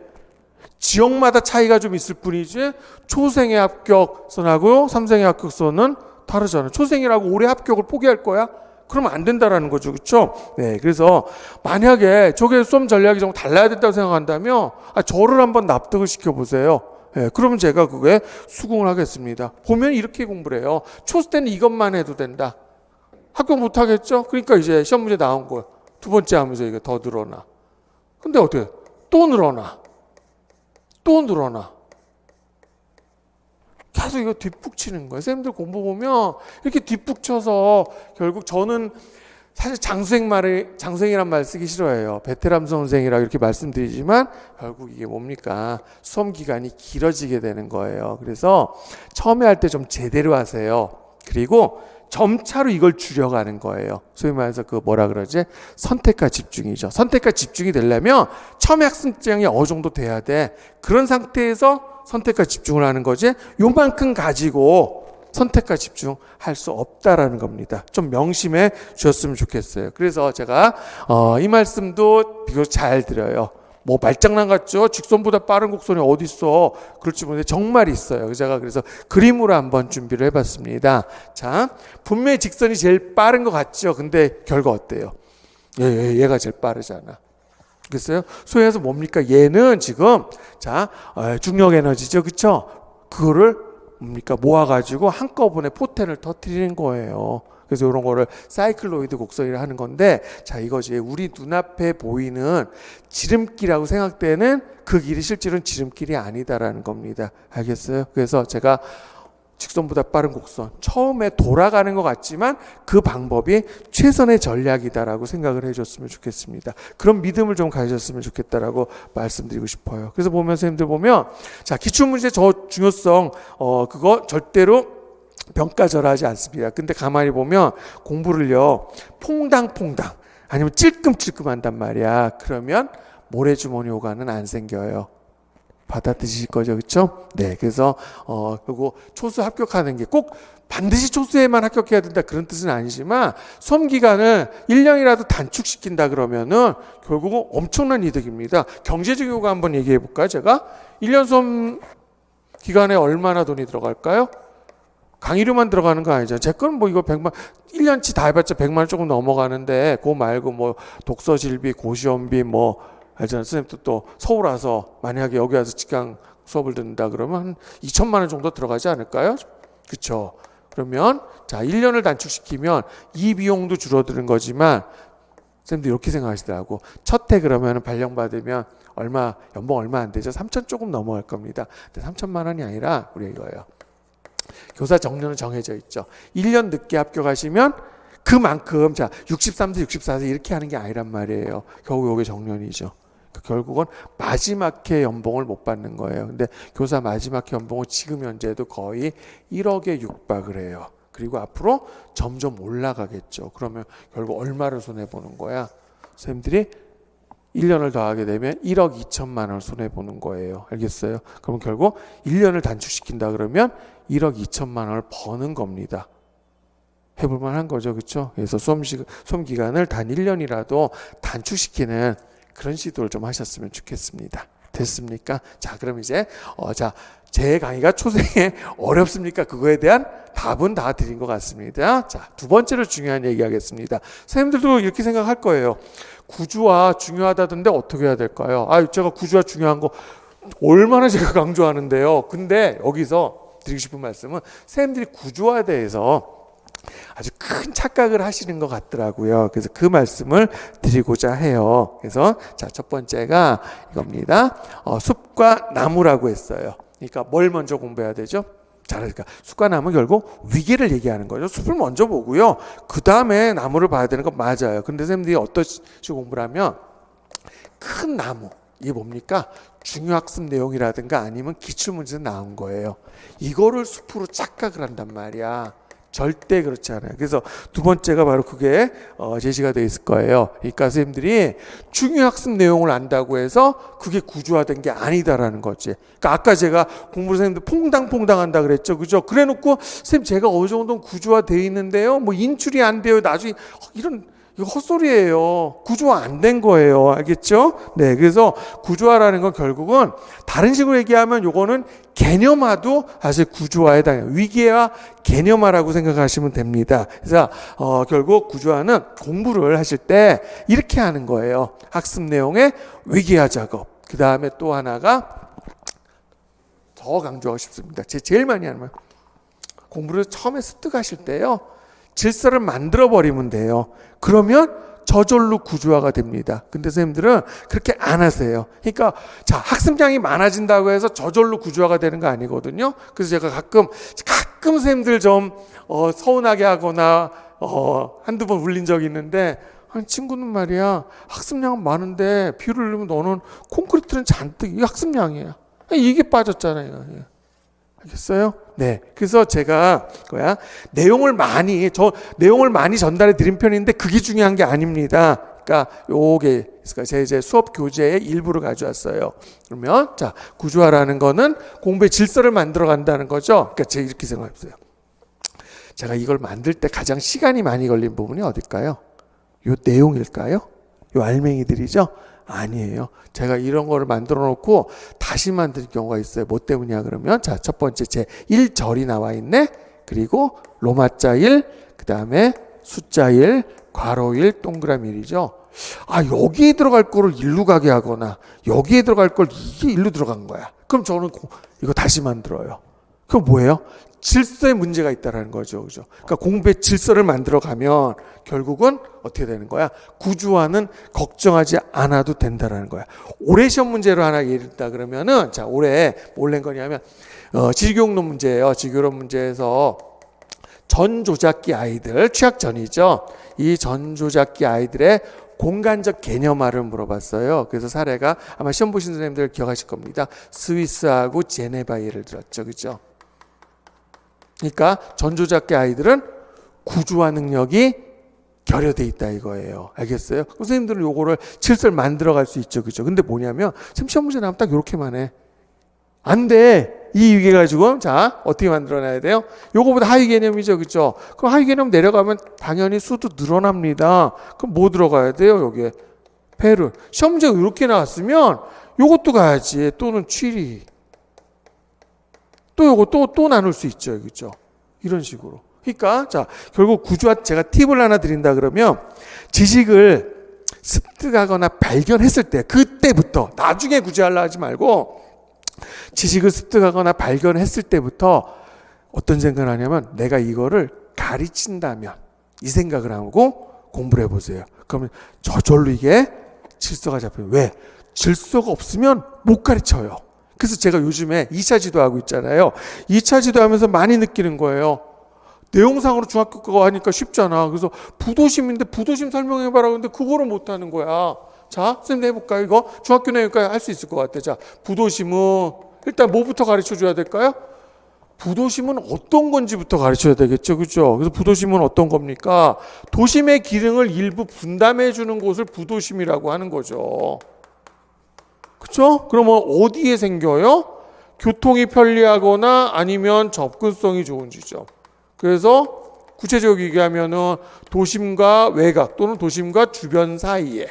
지역마다 차이가 좀 있을 뿐이지 초생의 합격선하고 삼생의 합격선은 다르잖아요. 초생이라고 올해 합격을 포기할 거야? 그러면 안 된다라는 거죠. 그렇죠? 네, 그래서 만약에 저게 수험 전략이 좀 달라야 된다고 생각한다면 저를 한번 납득을 시켜보세요. 네, 그러면 제가 그거에 수긍을 하겠습니다. 보면 이렇게 공부를 해요. 초수 때는 이것만 해도 된다. 합격 못 하겠죠? 그러니까 이제 시험 문제 나온 거예요. 두 번째 하면서 이게 더 늘어나. 근데 어떻게 또 늘어나. 또 늘어나. 계속 이거 뒷북 치는 거예요. 선생님들 공부 보면 이렇게 뒷북 쳐서 결국 저는 사실 장수생이란 말 쓰기 싫어해요. 베테랑 선생이라고 이렇게 말씀드리지만 결국 이게 뭡니까? 수험 기간이 길어지게 되는 거예요. 그래서 처음에 할 때 좀 제대로 하세요. 그리고 점차로 이걸 줄여가는 거예요. 소위 말해서 그 뭐라 그러지? 선택과 집중이죠. 선택과 집중이 되려면 처음에 학습량이 어느 정도 돼야 돼. 그런 상태에서 선택과 집중을 하는 거지 요만큼 가지고 선택과 집중할 수 없다라는 겁니다. 좀 명심해 주셨으면 좋겠어요. 그래서 제가 이 말씀도 비교적 잘 드려요. 뭐 말장난 같죠? 직선보다 빠른 곡선이 어디 있어? 그렇지 못해 정말 있어요. 제가 그래서 그림으로 한번 준비를 해봤습니다. 자, 분명히 직선이 제일 빠른 것 같죠? 근데 결과 어때요? 얘가 제일 빠르잖아. 그랬어요? 소위 해서 뭡니까? 얘는 지금 자 중력 에너지죠, 그렇죠? 그거를 뭡니까? 모아가지고 한꺼번에 포텐을 터뜨리는 거예요. 그래서 이런 거를 사이클로이드 곡선이라 하는 건데, 자 이거지. 우리 눈앞에 보이는 지름길이라고 생각되는 그 길이 실제로는 지름길이 아니다라는 겁니다. 알겠어요? 그래서 제가 직선보다 빠른 곡선, 처음에 돌아가는 것 같지만 그 방법이 최선의 전략이다라고 생각을 해줬으면 좋겠습니다. 그런 믿음을 좀 가지셨으면 좋겠다라고 말씀드리고 싶어요. 그래서 보면 선생님들 보면 자 기출문제 저 중요성 그거 절대로 평가절하지 않습니다. 근데 가만히 보면 공부를요 퐁당퐁당 아니면 찔끔찔끔 한단 말이야. 그러면 모래주머니 호가는 안 생겨요. 받아들이실 거죠, 그렇죠? 네, 그래서 그리고 초수 합격하는 게 꼭 반드시 초수에만 합격해야 된다 그런 뜻은 아니지만 수험 기간을 1년이라도 단축시킨다 그러면은 결국은 엄청난 이득입니다. 경제적 효과 한번 얘기해 볼까요? 제가 1년 수험 기간에 얼마나 돈이 들어갈까요? 강의료만 들어가는 거 아니죠. 제 거는 뭐 이거 100만 1년치 다 해봤자 100만 원 조금 넘어가는데 그거 말고 뭐 독서실비, 고시원비 뭐 알잖아요. 선생님도 또 서울 와서 만약에 여기 와서 직강 수업을 듣는다 그러면 한 2천만 원 정도 들어가지 않을까요? 그렇죠. 그러면 자 1년을 단축시키면 이 비용도 줄어드는 거지만 선생님도 이렇게 생각하시더라고. 첫 해 그러면 발령받으면 연봉 얼마 안 되죠. 3천 조금 넘어갈 겁니다. 근데 3천만 원이 아니라 우리 이거예요. 교사 정년은 정해져 있죠. 1년 늦게 합격하시면 그만큼 자 63세 64세 이렇게 하는 게 아니란 말이에요. 결국 이게 정년이죠. 결국은 마지막 해 연봉을 못 받는 거예요. 근데 교사 마지막 해 연봉은 지금 현재도 거의 1억에 육박을 해요. 그리고 앞으로 점점 올라가겠죠. 그러면 결국 얼마를 손해보는 거야? 선생님들이 1년을 더하게 되면 1억 2천만 원을 손해보는 거예요. 알겠어요? 그럼 결국 1년을 단축시킨다 그러면 1억 2천만 원을 버는 겁니다. 해볼만 한 거죠. 그렇죠? 그래서 수험 기간을 단 1년이라도 단축시키는 그런 시도를 좀 하셨으면 좋겠습니다. 됐습니까? 자, 그럼 이제 제 강의가 초생에 어렵습니까? 그거에 대한 답은 다 드린 것 같습니다. 자, 두 번째로 중요한 얘기 하겠습니다. 선생님들도 이렇게 생각할 거예요. 구주화 중요하다던데 어떻게 해야 될까요? 제가 구주화 중요한 거 얼마나 제가 강조하는데요. 근데 여기서 드리고 싶은 말씀은 선생님들이 구주화에 대해서 아주 큰 착각을 하시는 것 같더라고요. 그래서 그 말씀을 드리고자 해요. 그래서 자, 첫 번째가 이겁니다. 숲과 나무라고 했어요. 그러니까 뭘 먼저 공부해야 되죠? 자, 그러니까 숲과 나무 결국 위계를 얘기하는 거죠. 숲을 먼저 보고요. 그 다음에 나무를 봐야 되는 건 맞아요. 근데 선생님들이 어떠시 공부를 하면 큰 나무, 이게 뭡니까? 중요학습 내용이라든가 아니면 기출문제에서 나온 거예요. 이거를 숲으로 착각을 한단 말이야. 절대 그렇지 않아요. 그래서 두 번째가 바로 그게 제시가 되어 있을 거예요. 그러니까 선생님들이 중요학습 내용을 안다고 해서 그게 구조화된 게 아니다라는 거지. 그러니까 아까 제가 공부 선생님들 퐁당퐁당 한다 그랬죠. 그죠? 그래 놓고 선생님 제가 어느 정도는 구조화되어 있는데요. 뭐 인출이 안 돼요. 나중에 이거 헛소리예요. 구조화 안 된 거예요. 알겠죠? 네, 그래서 구조화라는 건 결국은 다른 식으로 얘기하면 요거는 개념화도 사실 구조화에 해당해요. 위계화, 개념화라고 생각하시면 됩니다. 그래서 결국 구조화는 공부를 하실 때 이렇게 하는 거예요. 학습 내용의 위계화 작업. 그 다음에 또 하나가 더 강조하고 싶습니다. 제일 많이 하는 말. 공부를 처음에 습득하실 때요. 질서를 만들어 버리면 돼요. 그러면 저절로 구조화가 됩니다. 근데 선생님들은 그렇게 안 하세요. 그러니까 자, 학습량이 많아진다고 해서 저절로 구조화가 되는 거 아니거든요. 그래서 제가 가끔 선생님들 좀 서운하게 하거나 한두 번 울린 적이 있는데, 아니 친구는 말이야 학습량은 많은데 비율을 넣으면 너는 콘크리트는 잔뜩, 이 학습량이야. 이게 빠졌잖아요. 알겠어요? 네. 그래서 제가 내용을 많이 전달해 드린 편인데 그게 중요한 게 아닙니다. 그러니까 요게 제 수업 교재의 일부를 가져왔어요. 그러면 자, 구조화라는 거는 공부의 질서를 만들어 간다는 거죠. 그러니까 제가 이렇게 생각해보세요. 제가 이걸 만들 때 가장 시간이 많이 걸린 부분이 어딜까요? 요 내용일까요? 요 알맹이들이죠? 아니에요. 제가 이런 거를 만들어 놓고 다시 만들 경우가 있어요. 뭐 때문이야 그러면 자, 첫 번째 제 1절이 나와 있네. 그리고 로마자 1, 그 다음에 숫자 1, 괄호 1, 동그라미 1이죠. 여기에 들어갈 거를 일로 가게 하거나 여기에 들어갈 걸 이게 일로 들어간 거야. 그럼 저는 이거 다시 만들어요. 그럼 뭐예요? 질서에 문제가 있다라는 거죠. 그죠? 그러니까 공부의 질서를 만들어 가면 결국은 어떻게 되는 거야? 구조화는 걱정하지 않아도 된다라는 거야. 올해 시험 문제로 하나 예를 들다 그러면은 자, 올해 뭘 낸 거냐면 지교육론 문제예요. 지교육론 문제에서 전조작기 아이들, 취학 전이죠. 이 전조작기 아이들의 공간적 개념화를 물어봤어요. 그래서 사례가 아마 시험 보신 선생님들 기억하실 겁니다. 스위스하고 제네바 예를 들었죠. 그죠? 그러니까 전조작기 아이들은 구조화 능력이 결여돼 있다 이거예요. 알겠어요? 선생님들은 요거를 질서를 만들어 갈 수 있죠. 그죠? 근데 뭐냐면 시험 문제 나오면 딱 요렇게만 해. 안 돼. 이 위계 가지고 자, 어떻게 만들어놔야 돼요? 요거보다 하위 개념이죠. 그죠? 그럼 하위 개념 내려가면 당연히 수도 늘어납니다. 그럼 뭐 들어가야 돼요? 여기에 배를. 시험 문제가 이렇게 나왔으면 요것도 가야지. 또는 취리. 또 요거 또 나눌 수 있죠. 그죠? 이런 식으로. 그러니까 자, 결국 구조화 제가 팁을 하나 드린다 그러면 지식을 습득하거나 발견했을 때 그때부터 나중에 구제하려 하지 말고 지식을 습득하거나 발견했을 때부터 어떤 생각을 하냐면 내가 이거를 가르친다면 이 생각을 하고 공부를 해보세요. 그러면 저절로 이게 질서가 잡혀요. 왜? 질서가 없으면 못 가르쳐요. 그래서 제가 요즘에 2차 지도하고 있잖아요. 2차 지도하면서 많이 느끼는 거예요. 내용상으로 중학교 거 하니까 쉽잖아. 그래서 부도심인데 부도심 설명해봐라. 근데 그거를 못하는 거야. 자, 선생님 해볼까요? 이거 중학교 내용까지 할 수 있을 것 같아. 자, 부도심은 일단 뭐부터 가르쳐줘야 될까요? 부도심은 어떤 건지부터 가르쳐야 되겠죠. 그죠? 그래서 부도심은 어떤 겁니까? 도심의 기능을 일부 분담해 주는 곳을 부도심이라고 하는 거죠. 그렇죠? 그러면 어디에 생겨요? 교통이 편리하거나 아니면 접근성이 좋은 지점. 그래서 구체적으로 얘기하면은 도심과 외곽 또는 도심과 주변 사이에.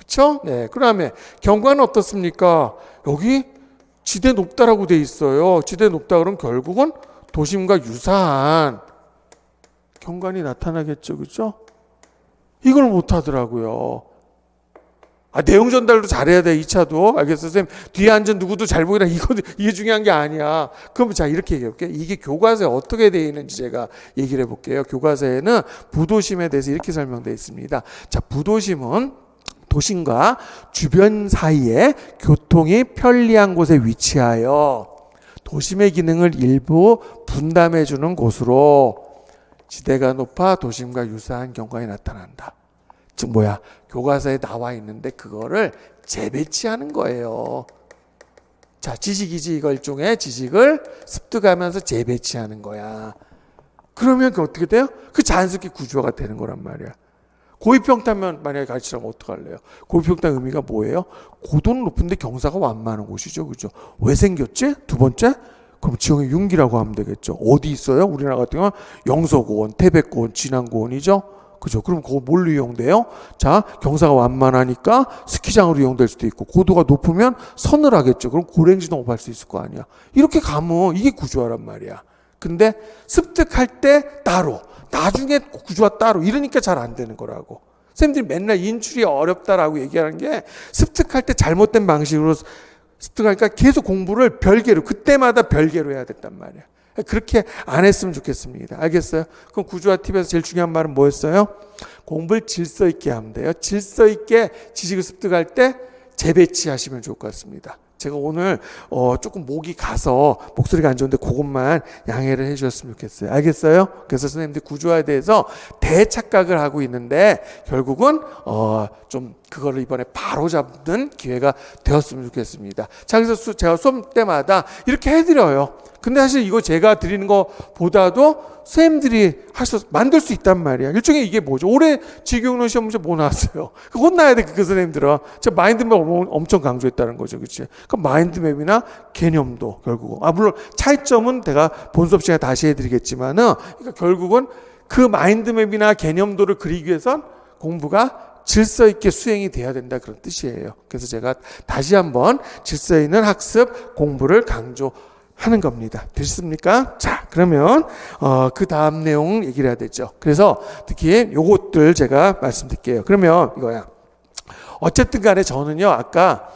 그쵸? 네. 그 다음에 경관은 어떻습니까? 여기 지대 높다라고 돼 있어요. 지대 높다 그러면 결국은 도심과 유사한 경관이 나타나겠죠. 그죠? 이걸 못 하더라고요. 내용 전달도 잘해야 돼, 2차도. 알겠어, 선생님? 뒤에 앉은 누구도 잘 보이라. 이게 중요한 게 아니야. 그럼 자, 이렇게 얘기해 볼게요. 이게 교과서에 어떻게 되어 있는지 제가 얘기를 해볼게요. 교과서에는 부도심에 대해서 이렇게 설명되어 있습니다. 자, 부도심은 도심과 주변 사이에 교통이 편리한 곳에 위치하여 도심의 기능을 일부 분담해 주는 곳으로 지대가 높아 도심과 유사한 경관이 나타난다. 즉 뭐야? 교과서에 나와 있는데 그거를 재배치하는 거예요. 자, 지식이지. 이거 일종의 지식을 습득하면서 재배치하는 거야. 그러면 그 어떻게 돼요? 그 자연스럽게 구조화가 되는 거란 말이야. 고위평탄면 만약에 가르치라면 어떡할래요? 고위평탄 의미가 뭐예요? 고도는 높은데 경사가 완만한 곳이죠. 그죠? 왜 생겼지? 두 번째? 그럼 지형의 융기라고 하면 되겠죠. 어디 있어요? 우리나라 같은 경우는 영서고원, 태백고원, 진안고원이죠. 그죠? 그럼 그거 뭘로 이용돼요? 자, 경사가 완만하니까 스키장으로 이용될 수도 있고, 고도가 높으면 서늘하겠죠. 그럼 고랭지 농업할 수 있을 거 아니야. 이렇게 가면 이게 구조화란 말이야. 근데 습득할 때 따로, 나중에 구조화 따로, 이러니까 잘 안 되는 거라고. 선생님들이 맨날 인출이 어렵다라고 얘기하는 게 습득할 때 잘못된 방식으로 습득하니까 계속 공부를 별개로, 그때마다 별개로 해야 된단 말이야. 그렇게 안 했으면 좋겠습니다. 알겠어요? 그럼 구조화 팁에서 제일 중요한 말은 뭐였어요? 공부를 질서 있게 하면 돼요. 질서 있게 지식을 습득할 때 재배치하시면 좋을 것 같습니다. 제가 오늘 조금 목이 가서 목소리가 안 좋은데 그것만 양해를 해주셨으면 좋겠어요. 알겠어요? 그래서 선생님들 구조화에 대해서 대착각을 하고 있는데 결국은 좀 그거를 이번에 바로 잡는 기회가 되었으면 좋겠습니다. 자, 그래서 제가 수업 때마다 이렇게 해드려요. 근데 사실 이거 제가 드리는 것보다도 선생님들이 만들 수 있단 말이야. 일종의 이게 뭐죠? 올해 지교육론 시험 문제 뭐 나왔어요? 혼나야 돼, 그 선생님들은. 제가 마인드맵 엄청 강조했다는 거죠. 그치? 그럼 마인드맵이나 개념도 결국은. 물론 차이점은 제가 본 수업 시간에 다시 해드리겠지만은, 그러니까 결국은 그 마인드맵이나 개념도를 그리기 위해선 공부가 질서 있게 수행이 돼야 된다, 그런 뜻이에요. 그래서 제가 다시 한번 질서 있는 학습 공부를 강조하는 겁니다. 되셨습니까? 자, 그러면 그 다음 내용 얘기를 해야 되죠. 그래서 특히 요것들 제가 말씀드릴게요. 그러면 이거야. 어쨌든 간에 저는요, 아까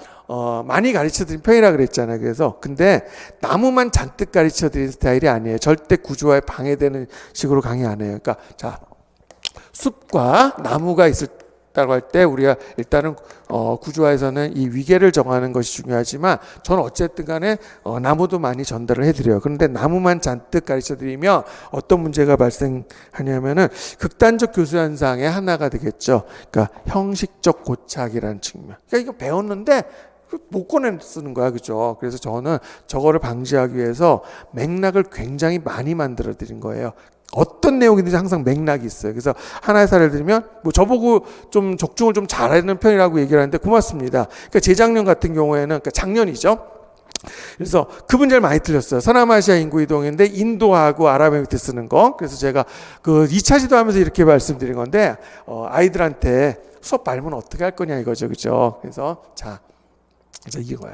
많이 가르쳐드린 편이라 그랬잖아요. 그래서 근데 나무만 잔뜩 가르쳐드린 스타일이 아니에요. 절대 구조화에 방해되는 식으로 강의 안 해요. 그러니까 자, 숲과 나무가 있다고 할 때 우리가 일단은 구조화에서는 이 위계를 정하는 것이 중요하지만 저는 어쨌든 간에 나무도 많이 전달을 해드려요. 그런데 나무만 잔뜩 가르쳐드리면 어떤 문제가 발생하냐면은 극단적 교수 현상의 하나가 되겠죠. 그러니까 형식적 고착이라는 측면. 그러니까 이거 배웠는데 못 꺼내 쓰는 거야. 그죠? 그래서 저는 저거를 방지하기 위해서 맥락을 굉장히 많이 만들어 드린 거예요. 어떤 내용이든지 항상 맥락이 있어요. 그래서 하나의 사례를 들면 뭐 저보고 좀 적중을 좀 잘하는 편이라고 얘기를 하는데 고맙습니다. 그러니까 재작년 같은 경우에는, 그러니까 작년이죠. 그래서 그 문제를 많이 틀렸어요. 서남아시아 인구 이동인데 인도하고 아랍에미리트 쓰는 거. 그래서 제가 그 2차 지도하면서 이렇게 말씀드린 건데 아이들한테 수업 말면 어떻게 할 거냐 이거죠. 그죠? 그래서 자, 이거야.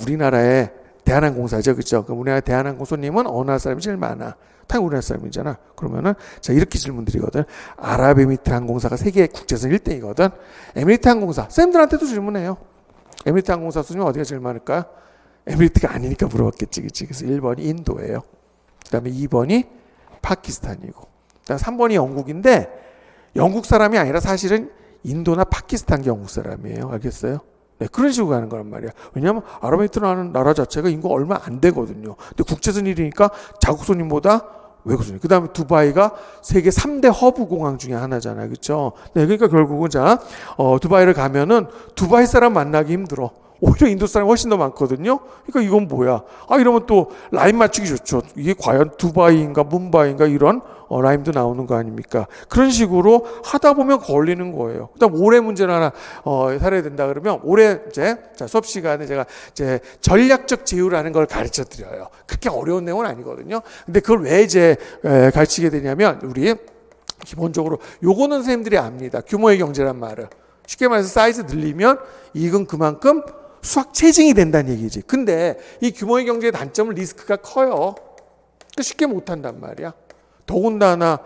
우리나라에 대한항공사죠. 그죠? 그럼 우리나라 대한항공 손님은 어느 나라 사람이 제일 많아? 당연히 우리나라 사람이잖아. 그러면은 자, 이렇게 질문 드리거든. 아랍에미리트 항공사가 세계 국제선 1등이거든. 에미리트 항공사. 쌤들한테도 질문해요. 에미리트 항공사 손님 어디가 제일 많을까요? 에미리트가 아니니까 물어봤겠지. 그치? 그래서 1번이 인도예요. 그 다음에 2번이 파키스탄이고. 그다음 3번이 영국인데 영국 사람이 아니라 사실은 인도나 파키스탄 영국 사람이에요. 알겠어요? 네, 그런 식으로 가는 거란 말이야. 왜냐하면 아랍에미리트라는 나라 자체가 인구가 얼마 안 되거든요. 근데 국제선 1위니까 자국 손님보다 외국 손님. 그 다음에 두바이가 세계 3대 허브 공항 중에 하나잖아요. 그렇죠? 네, 그러니까 결국은 자, 두바이를 가면은 두바이 사람 만나기 힘들어. 오히려 인도 사람이 훨씬 더 많거든요. 그러니까 이건 뭐야? 이러면 또 라임 맞추기 좋죠. 이게 과연 두바이인가 문바이인가 이런 라임도 나오는 거 아닙니까? 그런 식으로 하다 보면 걸리는 거예요. 그다음 올해 문제를 하나 살아야 된다 그러면 올해 이제 수업 시간에 제가 이제 전략적 제휴라는 걸 가르쳐 드려요. 그렇게 어려운 내용은 아니거든요. 근데 그걸 왜 이제 가르치게 되냐면 우리 기본적으로 요거는 선생님들이 압니다. 규모의 경제란 말을. 쉽게 말해서 사이즈 늘리면 이익은 그만큼 수학 체증이 된다는 얘기지. 근데 이 규모의 경제의 단점은 리스크가 커요. 그러니까 쉽게 못한단 말이야. 더군다나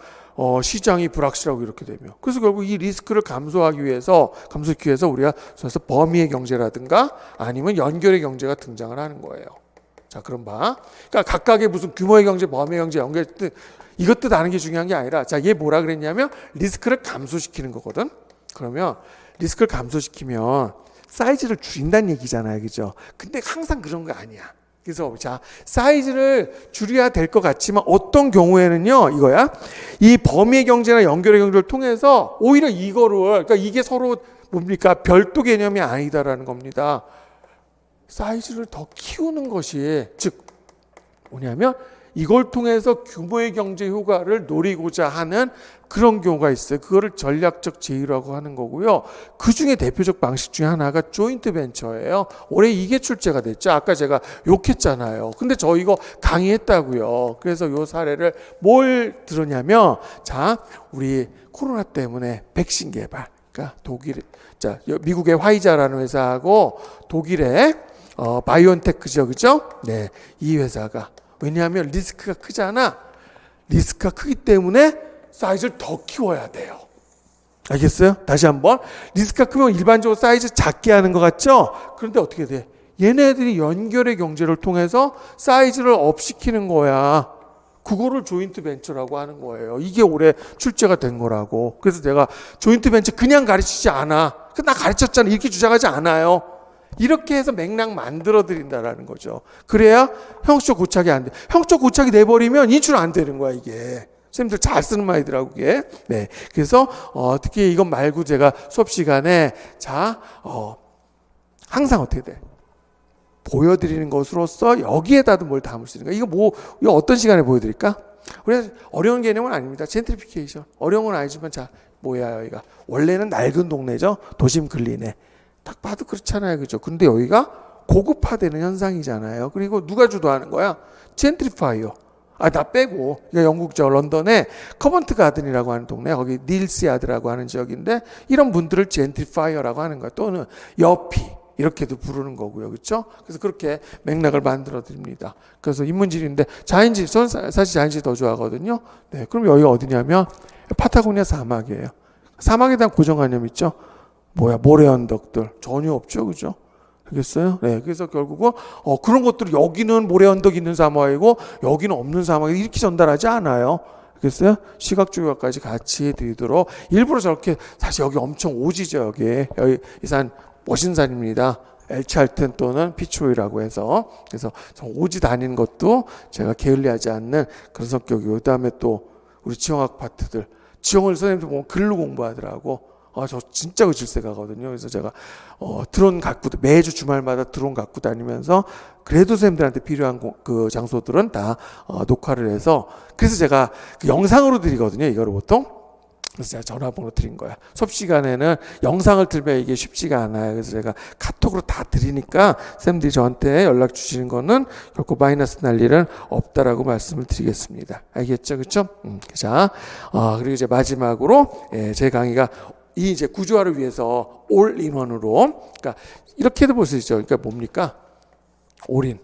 시장이 불확실하고 이렇게 되면. 그래서 결국 이 리스크를 감소시키기 위해서 우리가 그래서 범위의 경제라든가 아니면 연결의 경제가 등장을 하는 거예요. 자, 그럼 봐. 그러니까 각각의 무슨 규모의 경제, 범위의 경제, 연결 뜻 이것 뜻 아는 게 중요한 게 아니라 자, 얘 뭐라 그랬냐면 리스크를 감소시키는 거거든. 그러면 리스크를 감소시키면 사이즈를 줄인다는 얘기잖아요. 그죠? 근데 항상 그런 거 아니야. 그래서 자, 사이즈를 줄여야 될 것 같지만 어떤 경우에는요, 이거야. 이 범위의 경제나 연결의 경제를 통해서 오히려 그러니까 이게 서로 뭡니까? 별도 개념이 아니다라는 겁니다. 사이즈를 더 키우는 것이, 즉 뭐냐면 이걸 통해서 규모의 경제 효과를 노리고자 하는 그런 경우가 있어요. 그거를 전략적 제휴라고 하는 거고요. 그 중에 대표적 방식 중에 하나가 조인트 벤처예요. 올해 이게 출제가 됐죠. 아까 제가 욕했잖아요. 근데 저 이거 강의했다고요. 그래서 요 사례를 뭘 들었냐면, 자, 우리 코로나 때문에 백신 개발, 그러니까 미국의 화이자라는 회사하고 독일의 바이온테크죠, 그죠? 네, 이 회사가 왜냐하면 리스크가 크잖아. 리스크가 크기 때문에 사이즈를 더 키워야 돼요. 알겠어요? 다시 한번. 리스크가 크면 일반적으로 사이즈 작게 하는 것 같죠? 그런데 어떻게 돼? 얘네들이 연결의 경제를 통해서 사이즈를 업시키는 거야. 그거를 조인트 벤처라고 하는 거예요. 이게 올해 출제가 된 거라고. 그래서 내가 조인트 벤처 그냥 가르치지 않아. 나 가르쳤잖아. 이렇게 주장하지 않아요. 이렇게 해서 맥락 만들어 드린다라는 거죠. 그래야 형식적 고착이 안 돼. 형식적 고착이 돼버리면 인출 안 되는 거야, 이게. 선생님들 잘 쓰는 말이더라고, 이게. 네. 그래서, 특히 이것 말고 제가 수업 시간에, 항상 어떻게 돼? 보여드리는 것으로서 여기에다도 뭘 담을 수 있는 거야. 이거 어떤 시간에 보여드릴까? 우리가 어려운 개념은 아닙니다. 젠트리피케이션. 어려운 건 아니지만, 여기가. 원래는 낡은 동네죠? 도심 근린에. 딱 봐도 그렇잖아요. 그죠? 근데 여기가 고급화되는 현상이잖아요. 그리고 누가 주도하는 거야? 젠트리파이어. 나 빼고. 그러니까 영국 런던에 커먼트 가든이라고 하는 동네, 거기 닐스야드라고 하는 지역인데, 이런 분들을 젠트리파이어라고 하는 거야. 또는 여피. 이렇게도 부르는 거고요. 그렇죠? 그래서 그렇게 맥락을 만들어 드립니다. 그래서 인문지리인데, 자연지리, 저는 사실 자연지리 더 좋아하거든요. 네. 그럼 여기가 어디냐면, 파타고니아 사막이에요. 사막에 대한 고정관념 있죠? 모래 언덕들 전혀 없죠, 그죠? 알겠어요? 네, 그래서 결국은 그런 것들 여기는 모래 언덕 있는 사막이고 여기는 없는 사막이 이렇게 전달하지 않아요. 알겠어요? 시각 조각까지 같이 드리도록 일부러 저렇게 사실 여기 엄청 오지죠, 여기 이 산 멋진 산입니다. 엘찰튼 또는 피츠로이라고 해서 그래서 오지 다니는 것도 제가 게을리하지 않는 그런 성격이고 그다음에 또 우리 지형학 파트들 지형을 선생님들 보면 글로 공부하더라고. 저 진짜 의질세 가거든요. 그래서 제가 드론 매주 주말마다 드론 갖고 다니면서 그래도 선생님들한테 필요한 그 장소들은 다 녹화를 해서 그래서 제가 그 영상으로 드리거든요. 이거를 보통. 그래서 제가 전화번호 드린 거야. 수업 시간에는 영상을 들면 이게 쉽지가 않아요. 그래서 제가 카톡으로 다 드리니까 쌤들이 저한테 연락 주시는 거는 결코 마이너스 날 일은 없다라고 말씀을 드리겠습니다. 알겠죠? 그렇죠? 자, 그리고 이제 마지막으로 제 강의가 이 이제 구조화를 위해서 올인원으로 그러니까 이렇게도 볼 수 있죠. 그러니까 뭡니까? 올인.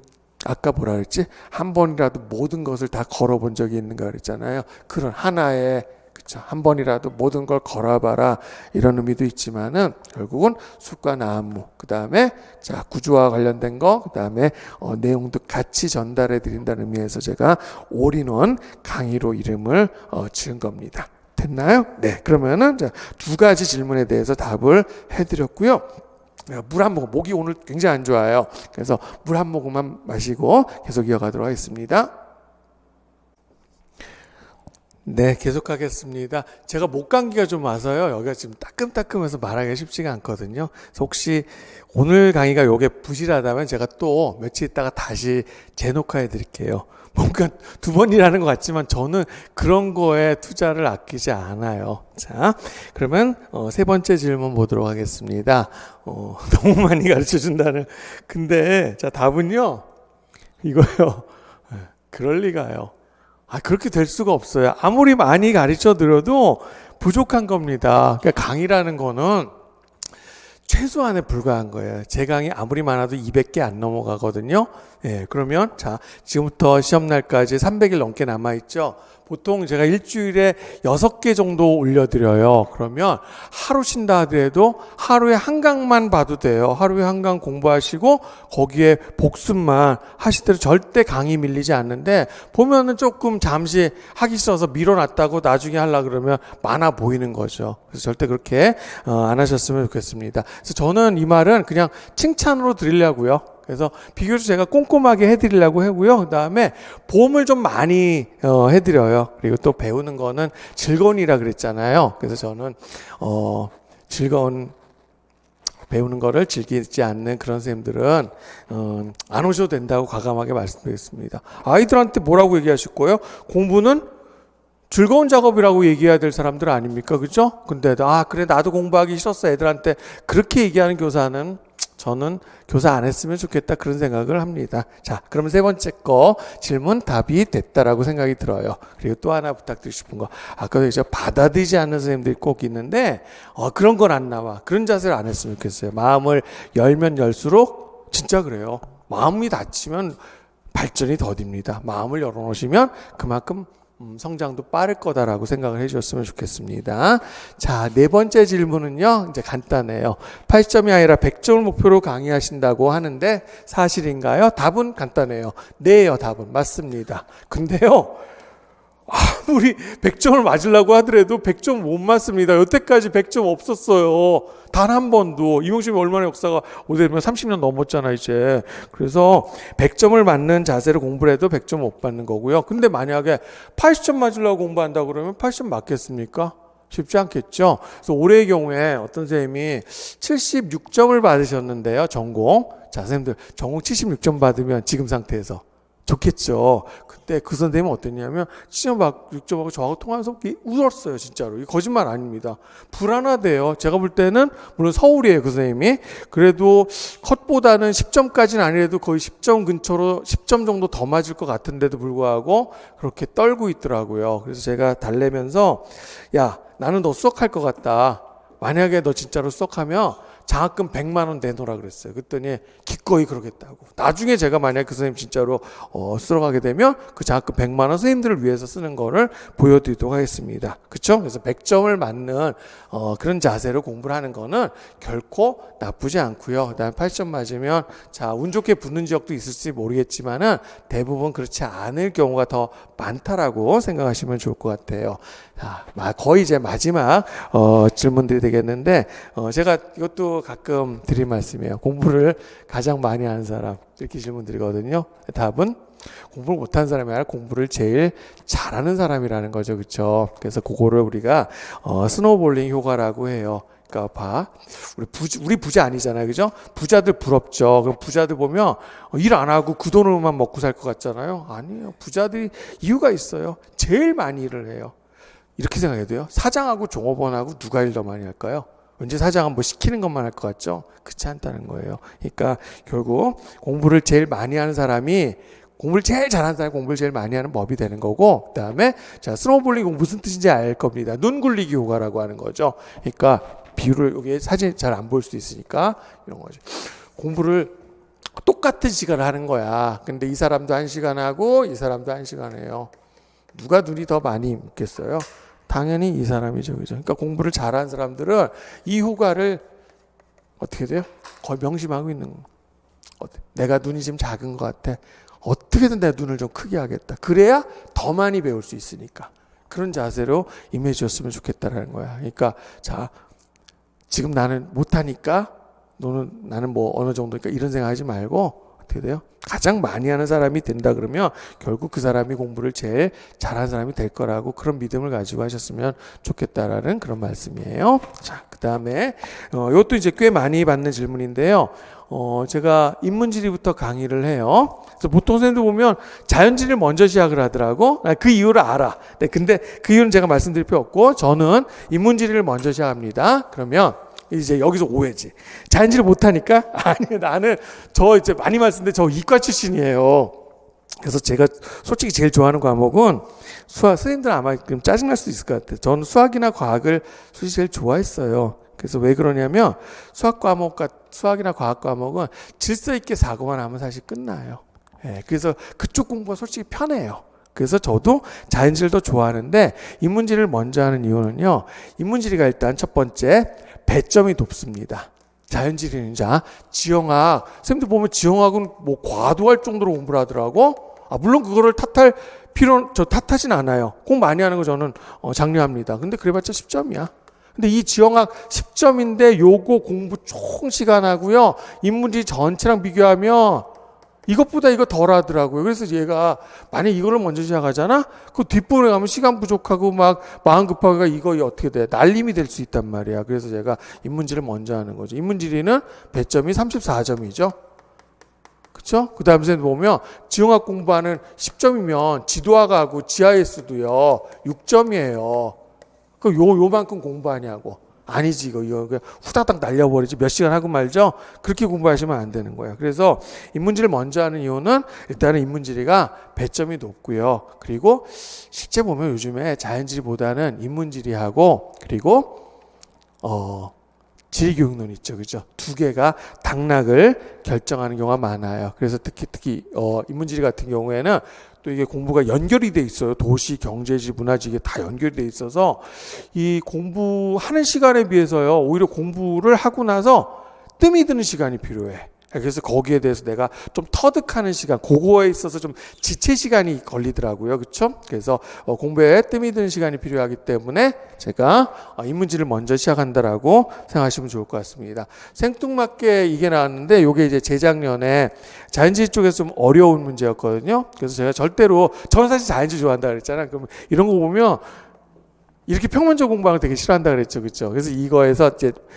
아까 뭐라 그랬지? 한 번이라도 모든 것을 다 걸어본 적이 있는가 그랬잖아요. 그런 하나의 그렇죠. 한 번이라도 모든 걸 걸어봐라 이런 의미도 있지만은 결국은 숲과 나무 그 다음에 구조와 관련된 거 그 다음에 내용도 같이 전달해 드린다는 의미에서 제가 올인원 강의로 이름을 지은 겁니다. 됐나요? 네. 그러면은 두 가지 질문에 대해서 답을 해드렸고요. 물 한 모금, 목이 오늘 굉장히 안 좋아요. 그래서 물 한 모금만 마시고 계속 이어가도록 하겠습니다. 네, 계속하겠습니다. 제가 목 감기가 좀 와서요. 여기가 지금 따끔따끔해서 말하기가 쉽지가 않거든요. 그래서 혹시 오늘 강의가 요게 부실하다면 제가 또 며칠 있다가 다시 재녹화해 드릴게요. 뭔가 두 번이라는 것 같지만 저는 그런 거에 투자를 아끼지 않아요. 자, 그러면 세 번째 질문 보도록 하겠습니다. 너무 많이 가르쳐 준다는. 근데 자, 답은요. 이거요. 그럴 리가요. 그렇게 될 수가 없어요. 아무리 많이 가르쳐 드려도 부족한 겁니다. 그러니까 강의라는 거는 최소한에 불과한 거예요. 제 강의 아무리 많아도 200개 안 넘어가거든요. 예, 그러면 자, 지금부터 시험날까지 300일 넘게 남아있죠. 보통 제가 일주일에 6개 정도 올려드려요. 그러면 하루 쉰다 하더라도 하루에 한 강만 봐도 돼요. 하루에 한 강 공부하시고 거기에 복습만 하시더라도 절대 강의 밀리지 않는데, 보면은 조금 잠시 하기 싫어서 밀어놨다고 나중에 하려고 그러면 많아 보이는 거죠. 그래서 절대 그렇게 안 하셨으면 좋겠습니다. 그래서 저는 이 말은 그냥 칭찬으로 드리려고요. 그래서 비교적 제가 꼼꼼하게 해드리려고 하고요. 그 다음에 보험을 좀 많이 해드려요. 그리고 또 배우는 거는 즐거운 일이라 그랬잖아요. 그래서 저는 즐거운 배우는 거를 즐기지 않는 그런 선생님들은 안 오셔도 된다고 과감하게 말씀드리겠습니다. 아이들한테 뭐라고 얘기하실 거예요? 공부는 즐거운 작업이라고 얘기해야 될 사람들 아닙니까? 그죠? 근데 그래 나도 공부하기 싫었어 애들한테 그렇게 얘기하는 교사는 저는 교사 안 했으면 좋겠다 그런 생각을 합니다. 자, 그러면 세 번째 거 질문 답이 됐다라고 생각이 들어요. 그리고 또 하나 부탁드리고 싶은 거, 아까도 이제 받아들이지 않는 선생님들이 꼭 있는데 그런 건 안 나와. 그런 자세를 안 했으면 좋겠어요. 마음을 열면 열수록 진짜 그래요. 마음이 닫히면 발전이 더딥니다. 마음을 열어놓으시면 그만큼 성장도 빠를 거다라고 생각을 해주셨으면 좋겠습니다. 자, 네 번째 질문은요, 이제 간단해요. 80점이 아니라 100점을 목표로 강의하신다고 하는데 사실인가요? 답은 간단해요. 네요, 답은. 맞습니다. 근데요, 아무리 100점을 맞으려고 하더라도 100점 못 맞습니다. 여태까지 100점 없었어요. 단 한 번도. 이명심이 얼마나 역사가 오래되면 30년 넘었잖아 이제. 그래서 100점을 맞는 자세로 공부를 해도 100점 못 받는 거고요. 근데 만약에 80점 맞으려고 공부한다고 그러면 80점 맞겠습니까? 쉽지 않겠죠. 그래서 올해의 경우에 어떤 선생님이 76점을 받으셨는데요. 전공. 자, 선생님들 전공 76점 받으면 지금 상태에서 좋겠죠. 그때 그 선생님은 어땠냐면 76점하고 저하고 통화해서 울었어요. 진짜로. 이 거짓말 아닙니다. 불안하대요. 제가 볼 때는 물론 서울이에요. 그 선생님이. 그래도 컷보다는 10점까지는 아니래도 거의 10점 근처로 10점 정도 더 맞을 것 같은데도 불구하고 그렇게 떨고 있더라고요. 그래서 제가 달래면서 야, 나는 너 수석할 것 같다. 만약에 너 진짜로 수석하면 장학금 100만 원 내놓으라 그랬어요. 그랬더니 기꺼이 그러겠다고. 나중에 제가 만약에 그 선생님 진짜로 수록하게 되면 그 장학금 100만 원 선생님들을 위해서 쓰는 거를 보여드리도록 하겠습니다. 그렇죠? 그래서 100점을 맞는 그런 자세로 공부를 하는 거는 결코 나쁘지 않고요. 그다음에 80점 맞으면 자, 운 좋게 붙는 지역도 있을지 모르겠지만은 대부분 그렇지 않을 경우가 더 많다라고 생각하시면 좋을 것 같아요. 자, 거의 이제 마지막 질문들이 되겠는데 제가 이것도 가끔 드릴 말씀이에요. 공부를 가장 많이 하는 사람 이렇게 질문 드리거든요. 답은 공부를 못하는 사람이 아니라 공부를 제일 잘하는 사람이라는 거죠. 그렇죠? 그래서 그거를 우리가 스노우볼링 효과라고 해요. 그러니까 우리 부자 아니잖아요. 그죠? 부자들 부럽죠. 그럼 부자들 보면 일 안 하고 그 돈으로만 먹고 살 것 같잖아요. 아니에요. 부자들이 이유가 있어요. 제일 많이 일을 해요. 이렇게 생각해야 돼요. 사장하고 종업원하고 누가 일 더 많이 할까요? 왠지 사장은 뭐 시키는 것만 할 것 같죠? 그렇지 않다는 거예요. 그러니까 결국 공부를 제일 많이 하는 사람이 공부를 제일 잘하는 사람이 공부를 제일 많이 하는 법이 되는 거고, 그 다음에 자, 스노우볼링 무슨 뜻인지 알 겁니다. 눈 굴리기 효과라고 하는 거죠. 그러니까 비율을 여기 사진 잘 안 보일 수도 있으니까 이런 거죠. 공부를 똑같은 시간을 하는 거야. 근데 이 사람도 1시간 하고 이 사람도 1시간 해요. 누가 눈이 더 많이 있겠어요? 당연히 이 사람이죠. 그죠? 그러니까 공부를 잘하는 사람들은 이 효과를 어떻게 돼요? 거의 명심하고 있는 거. 내가 눈이 지금 작은 것 같아. 어떻게든 내 눈을 좀 크게 하겠다. 그래야 더 많이 배울 수 있으니까. 그런 자세로 임해 주셨으면 좋겠다라는 거야. 그러니까 자, 지금 나는 못하니까 나는 뭐 어느 정도니까 이런 생각하지 말고 어떻게 돼요? 가장 많이 하는 사람이 된다 그러면 결국 그 사람이 공부를 제일 잘하는 사람이 될 거라고 그런 믿음을 가지고 하셨으면 좋겠다라는 그런 말씀이에요. 자, 그 다음에 이것도 이제 꽤 많이 받는 질문인데요. 제가 인문지리부터 강의를 해요. 그래서 보통 선생님들 보면 자연지리를 먼저 시작을 하더라고. 그 이유를 알아. 네, 근데 그 이유는 제가 말씀드릴 필요 없고 저는 인문지리를 먼저 시작합니다. 그러면 이제 여기서 오해지. 자연지를 못하니까? 아니, 나는 이제 많이 말씀드린 저 이과 출신이에요. 그래서 제가 솔직히 제일 좋아하는 과목은 수학. 선생님들은 아마 좀 짜증날 수도 있을 것 같아요. 저는 수학이나 과학을 솔직히 제일 좋아했어요. 그래서 왜 그러냐면 수학이나 과학 과목은 질서 있게 사고만 하면 사실 끝나요. 예, 그래서 그쪽 공부가 솔직히 편해요. 그래서 저도 자연지를 더 좋아하는데 인문지를 먼저 하는 이유는요. 인문지리가 일단 첫 번째 배점이 높습니다. 자연지리는 지형학. 선생님들 보면 지형학은 뭐 과도할 정도로 공부를 하더라고. 물론 그거를 탓하진 않아요. 공부 많이 하는 거 저는 장려합니다. 근데 그래봤자 10점이야. 근데 이 지형학 10점인데 요거 공부 총 시간하고요. 인문지리 전체랑 비교하면 이것보다 이거 덜 하더라고요. 그래서 얘가 만약 이거를 먼저 시작하잖아? 그 뒷부분에 가면 시간 부족하고 막 마음 급하기가 이거 어떻게 돼? 날림이 될 수 있단 말이야. 그래서 제가 인문지를 먼저 하는 거죠. 인문지리는 배점이 34점이죠. 그쵸? 그 다음에 보면 지형학 공부하는 10점이면 지도학하고 GIS도요 6점이에요. 그 요만큼 공부하냐고. 아니지, 이거 그냥 후다닥 날려버리지. 몇 시간 하고 말죠. 그렇게 공부하시면 안 되는 거예요. 그래서 인문지를 먼저 하는 이유는 일단은 인문지리가 배점이 높고요. 그리고 실제 보면 요즘에 자연지리보다는 인문지리하고 그리고 지리교육론 있죠, 그죠? 두 개가 당락을 결정하는 경우가 많아요. 그래서 특히 인문지리 같은 경우에는 또 이게 공부가 연결이 돼 있어요. 도시, 경제지, 문화지 이게 다 연결이 돼 있어서 이 공부하는 시간에 비해서요. 오히려 공부를 하고 나서 뜸이 드는 시간이 필요해. 그래서 거기에 대해서 내가 좀 터득하는 시간, 그거에 있어서 좀 지체 시간이 걸리더라고요. 그렇죠? 그래서 공부에 뜸이 드는 시간이 필요하기 때문에 제가 인문지를 먼저 시작한다라고 생각하시면 좋을 것 같습니다. 생뚱맞게 이게 나왔는데 이게 이제 재작년에 자연지리 쪽에서 좀 어려운 문제였거든요. 그래서 제가 저는 사실 자연지리 좋아한다 그랬잖아요. 그럼 이런 거 보면 이렇게 평면적 공부하는 거 되게 싫어한다 그랬죠, 그렇죠? 그래서 이거에서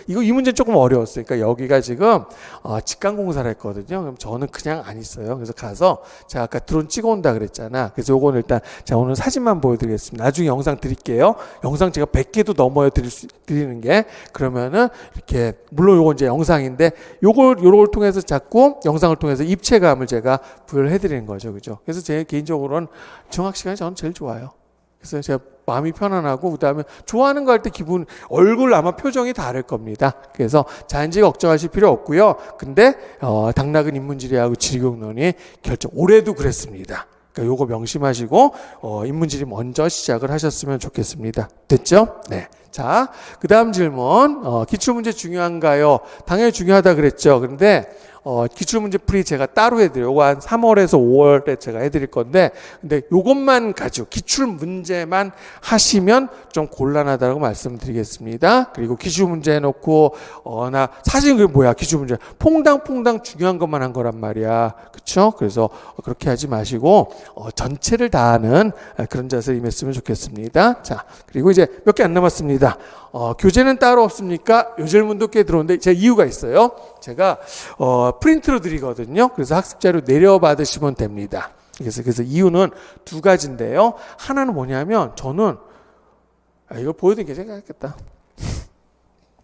이 문제는 조금 어려웠어요. 그러니까 여기가 지금 직관공사를 했거든요. 그럼 저는 그냥 안 있어요. 그래서 가서 제가 아까 드론 찍어온다 그랬잖아. 그래서 요거는 일단 제가 오늘 사진만 보여드리겠습니다. 나중에 영상 드릴게요. 영상 제가 100개도 넘어요 드리는 게. 그러면은 이렇게 물론 요건 이제 영상인데 요걸 통해서 자꾸 영상을 통해서 입체감을 제가 부여를 해드리는 거죠, 그죠? 그래서 제 개인적으로는 정학 시간이 저는 제일 좋아요. 그래서 제가 마음이 편안하고 그다음에 좋아하는 거 할 때 기분 얼굴 아마 표정이 다를 겁니다. 그래서 자연지리 걱정하실 필요 없고요. 근데 당락은 인문지리하고 지리교육론이 올해도 그랬습니다. 그러니까 요거 명심하시고 인문지리 먼저 시작을 하셨으면 좋겠습니다. 됐죠? 네. 자, 그다음 질문. 기출문제 중요한가요? 당연히 중요하다 그랬죠. 그런데 기출문제 풀이 제가 따로 해드려요. 요거 한 3월에서 5월에 제가 해드릴 건데, 근데 요것만 가지고 기출문제만 하시면 좀 곤란하다고 말씀드리겠습니다. 그리고 기출문제 해놓고, 사실 그게 뭐야, 기출문제. 퐁당퐁당 중요한 것만 한 거란 말이야. 그쵸? 그래서 그렇게 하지 마시고, 전체를 다 하는 그런 자세를 임했으면 좋겠습니다. 자, 그리고 이제 몇 개 안 남았습니다. 교재는 따로 없습니까? 요 질문도 꽤 들어오는데 제 이유가 있어요. 제가 프린트로 드리거든요. 그래서 학습자료 내려받으시면 됩니다. 그래서 이유는 두 가지인데요. 하나는 뭐냐면 저는 이거 보여드리는 게 생각했겠다.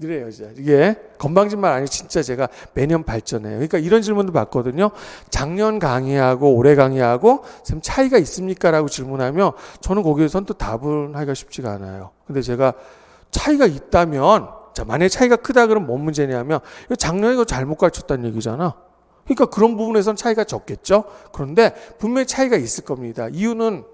이래요, 진짜. 이게 건방진말 아니고 진짜 제가 매년 발전해요. 그러니까 이런 질문도 받거든요. 작년 강의하고 올해 강의하고 쌤 차이가 있습니까? 라고 질문하면 저는 거기에선 또 답을 하기가 쉽지가 않아요. 근데 제가 차이가 있다면, 자, 만약에 차이가 크다 그러면 뭔 문제냐면 이거 작년에 이거 잘못 가르쳤다는 얘기잖아. 그러니까 그런 부분에선 차이가 적겠죠. 그런데 분명히 차이가 있을 겁니다. 이유는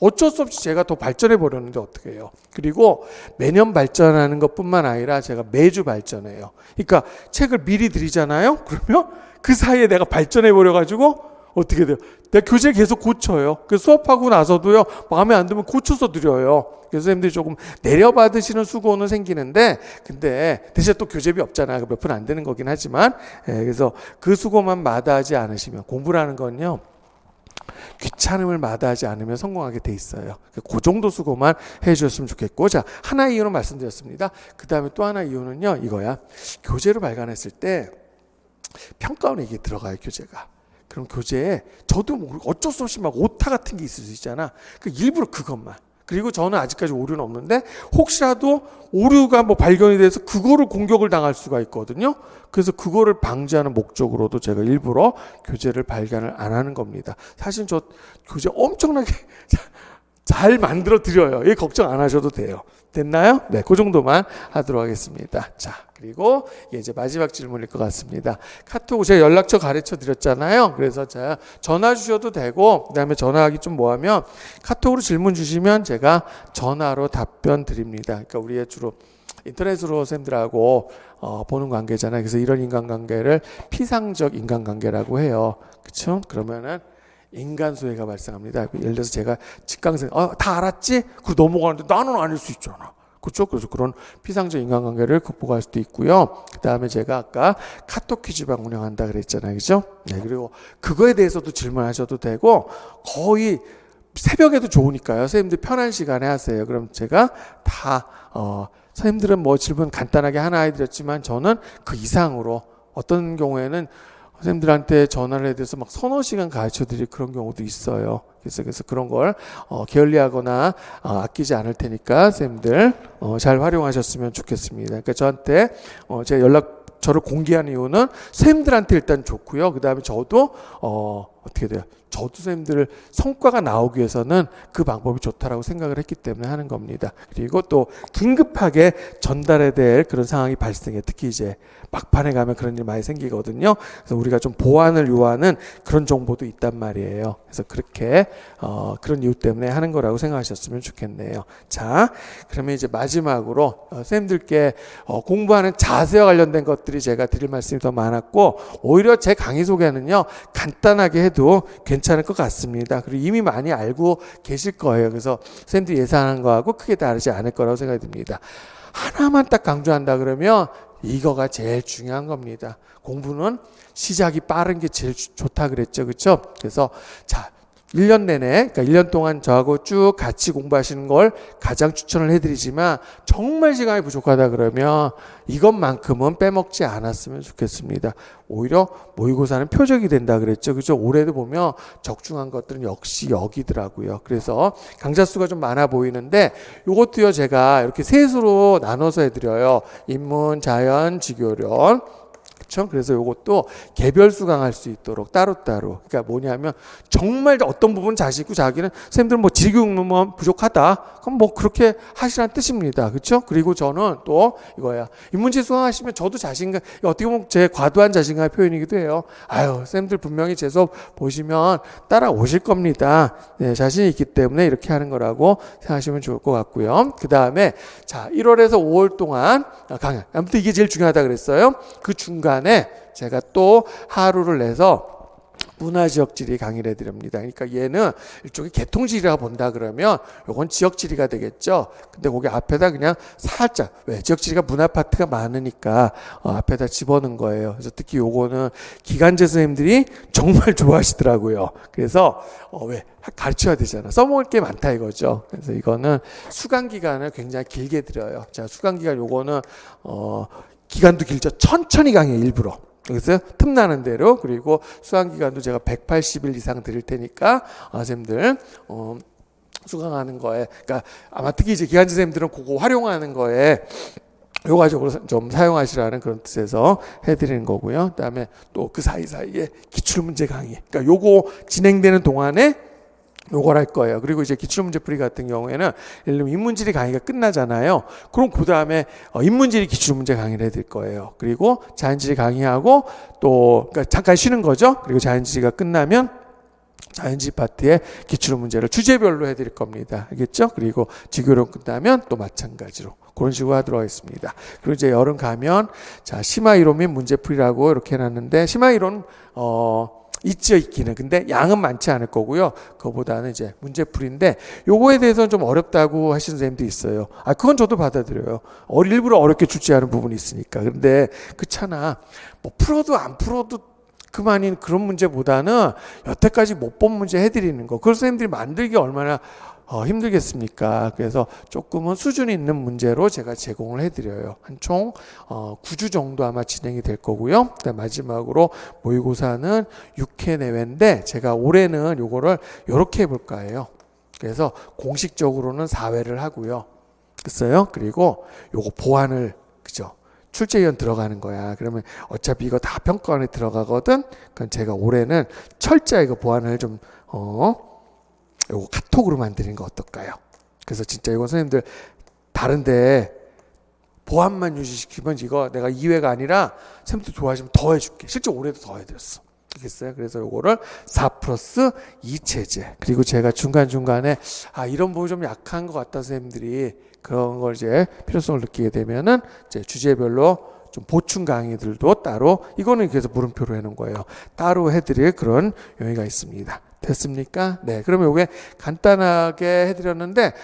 어쩔 수 없이 제가 더 발전해 버렸는데 어떻게 해요. 그리고 매년 발전하는 것뿐만 아니라 제가 매주 발전해요. 그러니까 책을 미리 드리잖아요. 그러면 그 사이에 내가 발전해 버려가지고 어떻게 돼요? 내가 교재 계속 고쳐요. 그래서 수업하고 나서도요, 마음에 안 들면 고쳐서 드려요. 그래서 선생님들이 조금 내려받으시는 수고는 생기는데, 근데 대신 또 교재비 없잖아요. 몇 푼 안 되는 거긴 하지만, 그래서 그 수고만 마다하지 않으시면, 공부라는 건요, 귀찮음을 마다하지 않으면 성공하게 돼 있어요. 그 정도 수고만 해주셨으면 좋겠고, 자, 하나 이유는 말씀드렸습니다. 그 다음에 또 하나 이유는요, 이거야. 교재를 발간했을 때 평가원에 이게 들어가요, 교재가. 그럼 교재에 저도 어쩔 수 없이 막 오타 같은 게 있을 수 있잖아. 그 일부러 그것만. 그리고 저는 아직까지 오류는 없는데 혹시라도 오류가 뭐 발견이 돼서 그거를 공격을 당할 수가 있거든요. 그래서 그거를 방지하는 목적으로도 제가 일부러 교재를 발간을 안 하는 겁니다. 사실 저 교재 엄청나게 잘 만들어 드려요. 이 걱정 안 하셔도 돼요. 됐나요? 네, 그 정도만 하도록 하겠습니다. 자, 그리고 이제 마지막 질문일 것 같습니다. 카톡 제가 연락처 가르쳐 드렸잖아요. 그래서 제가 전화 주셔도 되고, 그다음에 전화하기 좀 뭐하면 카톡으로 질문 주시면 제가 전화로 답변 드립니다. 그러니까 우리의 주로 인터넷으로 쌤들하고 보는 관계잖아요. 그래서 이런 인간관계를 피상적 인간관계라고 해요. 그렇죠? 그러면은 인간 소외가 발생합니다. 예를 들어서 제가 직강생 다 알았지? 그리고 넘어가는데 나는 아닐 수 있잖아. 그렇죠? 그래서 그런 피상적 인간관계를 극복할 수도 있고요. 그 다음에 제가 아까 카톡 퀴즈방 운영한다 그랬잖아요. 그죠? 네, 그리고 그거에 대해서도 질문하셔도 되고 거의 새벽에도 좋으니까요. 선생님들 편한 시간에 하세요. 그럼 제가 다 선생님들은 뭐 질문 간단하게 하나 해드렸지만 저는 그 이상으로 어떤 경우에는 선생님들한테 전화를 해서 막 서너 시간 가르쳐 드릴 그런 경우도 있어요. 그래서 그런 걸 게을리하거나 아끼지 않을 테니까 선생님들 잘 활용하셨으면 좋겠습니다. 그러니까 저한테 제 연락처를 공개한 이유는 선생님들한테 일단 좋고요. 그 다음에 저도 어떻게 돼요? 저도 선생님들 성과가 나오기 위해서는 그 방법이 좋다라고 생각을 했기 때문에 하는 겁니다. 그리고 또 긴급하게 전달해야 될 그런 상황이 발생해 특히 이제 막판에 가면 그런 일 많이 생기거든요. 그래서 우리가 좀 보완을 요하는 그런 정보도 있단 말이에요. 그래서 그렇게 그런 이유 때문에 하는 거라고 생각하셨으면 좋겠네요. 자, 그러면 이제 마지막으로 선생님들께 공부하는 자세와 관련된 것들이 제가 드릴 말씀이 더 많았고 오히려 제 강의 소개는요 간단하게 해도 괜찮을 것 같습니다. 그리고 이미 많이 알고 계실 거예요. 그래서 선생님들이 예상하는 거하고 크게 다르지 않을 거라고 생각이 듭니다. 하나만 딱 강조한다 그러면 이거가 제일 중요한 겁니다. 공부는 시작이 빠른 게 제일 좋다 그랬죠. 그렇죠? 그래서 자 1년 내내, 그러니까 1년 동안 저하고 쭉 같이 공부하시는 걸 가장 추천을 해드리지만 정말 시간이 부족하다 그러면 이것만큼은 빼먹지 않았으면 좋겠습니다. 오히려 모의고사는 표적이 된다 그랬죠. 그죠? 올해도 보면 적중한 것들은 역시 여기더라고요. 그래서 강좌 수가 좀 많아 보이는데 이것도요 제가 이렇게 셋으로 나눠서 해드려요. 인문, 자연, 지교련. 그렇죠? 그래서 이것도 개별 수강할 수 있도록 따로따로. 그러니까 뭐냐면 정말 어떤 부분 자신 있고 자기는 선생님들은 뭐 지교육만 부족하다. 그럼 뭐 그렇게 하시라는 뜻입니다. 그렇죠? 그리고 저는 또 이거야. 인문지 수강하시면 저도 자신감 어떻게 보면 제 과도한 자신감의 표현이기도 해요. 아유, 선생님들 분명히 제 수업 보시면 따라오실 겁니다. 네, 자신이 있기 때문에 이렇게 하는 거라고 생각하시면 좋을 것 같고요. 그 다음에 자 1월에서 5월 동안 강연. 아무튼 이게 제일 중요하다 그랬어요. 그 중간에 제가 또 하루를 내서 문화지역지리 강의를 해드립니다. 그러니까 얘는 일종의 개통지리라고 본다 그러면 요건 지역지리가 되겠죠. 근데 거기 앞에다 그냥 살짝 왜 지역지리가 문화 파트가 많으니까 앞에다 집어넣은 거예요. 그래서 특히 요거는 기간제 선생님들이 정말 좋아하시더라고요. 그래서 왜 가르쳐야 되잖아. 써먹을 게 많다 이거죠. 그래서 이거는 수강 기간을 굉장히 길게 드려요. 자, 수강 기간 요거는 기간도 길죠. 천천히 강의 일부러. 그래서 틈나는 대로. 그리고 수강기간도 제가 180일 이상 드릴 테니까 선생님들 수강하는 거에 그러니까 아마 특히 이제 기간제 선생님들은 그거 활용하는 거에 효과적으로 좀 사용하시라는 그런 뜻에서 해드리는 거고요. 그다음에 또 그 사이사이에 기출문제 강의. 그러니까 요거 진행되는 동안에 요걸 할 거예요. 그리고 이제 기출문제풀이 같은 경우에는 예를 들면 인문지리 강의가 끝나잖아요. 그럼 그 다음에 인문지리 기출문제 강의를 해드릴 거예요. 그리고 자연지리 강의하고 또 그러니까 잠깐 쉬는 거죠. 그리고 자연지리가 끝나면 자연지리 파트에 기출문제를 주제별로 해드릴 겁니다. 알겠죠? 그리고 지교련 끝나면 또 마찬가지로 그런 식으로 하도록 하겠습니다. 그리고 이제 여름 가면 자 심화이론 및 문제풀이라고 이렇게 해놨는데 심화이론 있죠, 있기는. 근데 양은 많지 않을 거고요. 그거보다는 이제 문제풀이인데 요거에 대해서는 좀 어렵다고 하시는 선생님도 있어요. 그건 저도 받아들여요. 일부러 어렵게 출제하는 부분이 있으니까. 그런데 그렇잖아. 뭐 풀어도 안 풀어도 그만인 그런 문제보다는 여태까지 못 본 문제 해드리는 거. 그걸 선생님들이 만들기 얼마나 힘들겠습니까? 그래서 조금은 수준 있는 문제로 제가 제공을 해드려요. 한 총 9주 정도 아마 진행이 될 거고요. 그다음 마지막으로 모의고사는 6회 내외인데 제가 올해는 요거를 요렇게 해볼까 해요. 그래서 공식적으로는 4회를 하고요. 됐어요? 그리고 요거 보완을, 그죠? 출제위원 들어가는 거야. 그러면 어차피 이거 다 평가원에 들어가거든. 그럼 제가 올해는 철저히 이거 보완을 좀 요거 카톡으로 만드는 거 어떨까요? 그래서 진짜 이거 선생님들 다른데 보완만 유지시키면 이거 내가 2회가 아니라 선생님들 좋아하시면 더 해줄게. 실제 올해도 더 해드렸어. 알겠어요? 그래서 요거를 4+2 체제. 그리고 제가 중간중간에 이런 부분이 좀 약한 것 같다 선생님들이 그런 걸 이제 필요성을 느끼게 되면은 이제 주제별로 좀 보충 강의들도 따로, 이거는 그래서 물음표로 해놓은 거예요. 따로 해드릴 그런 용의가 있습니다. 됐습니까? 네. 그러면 이게 간단하게 해드렸는데,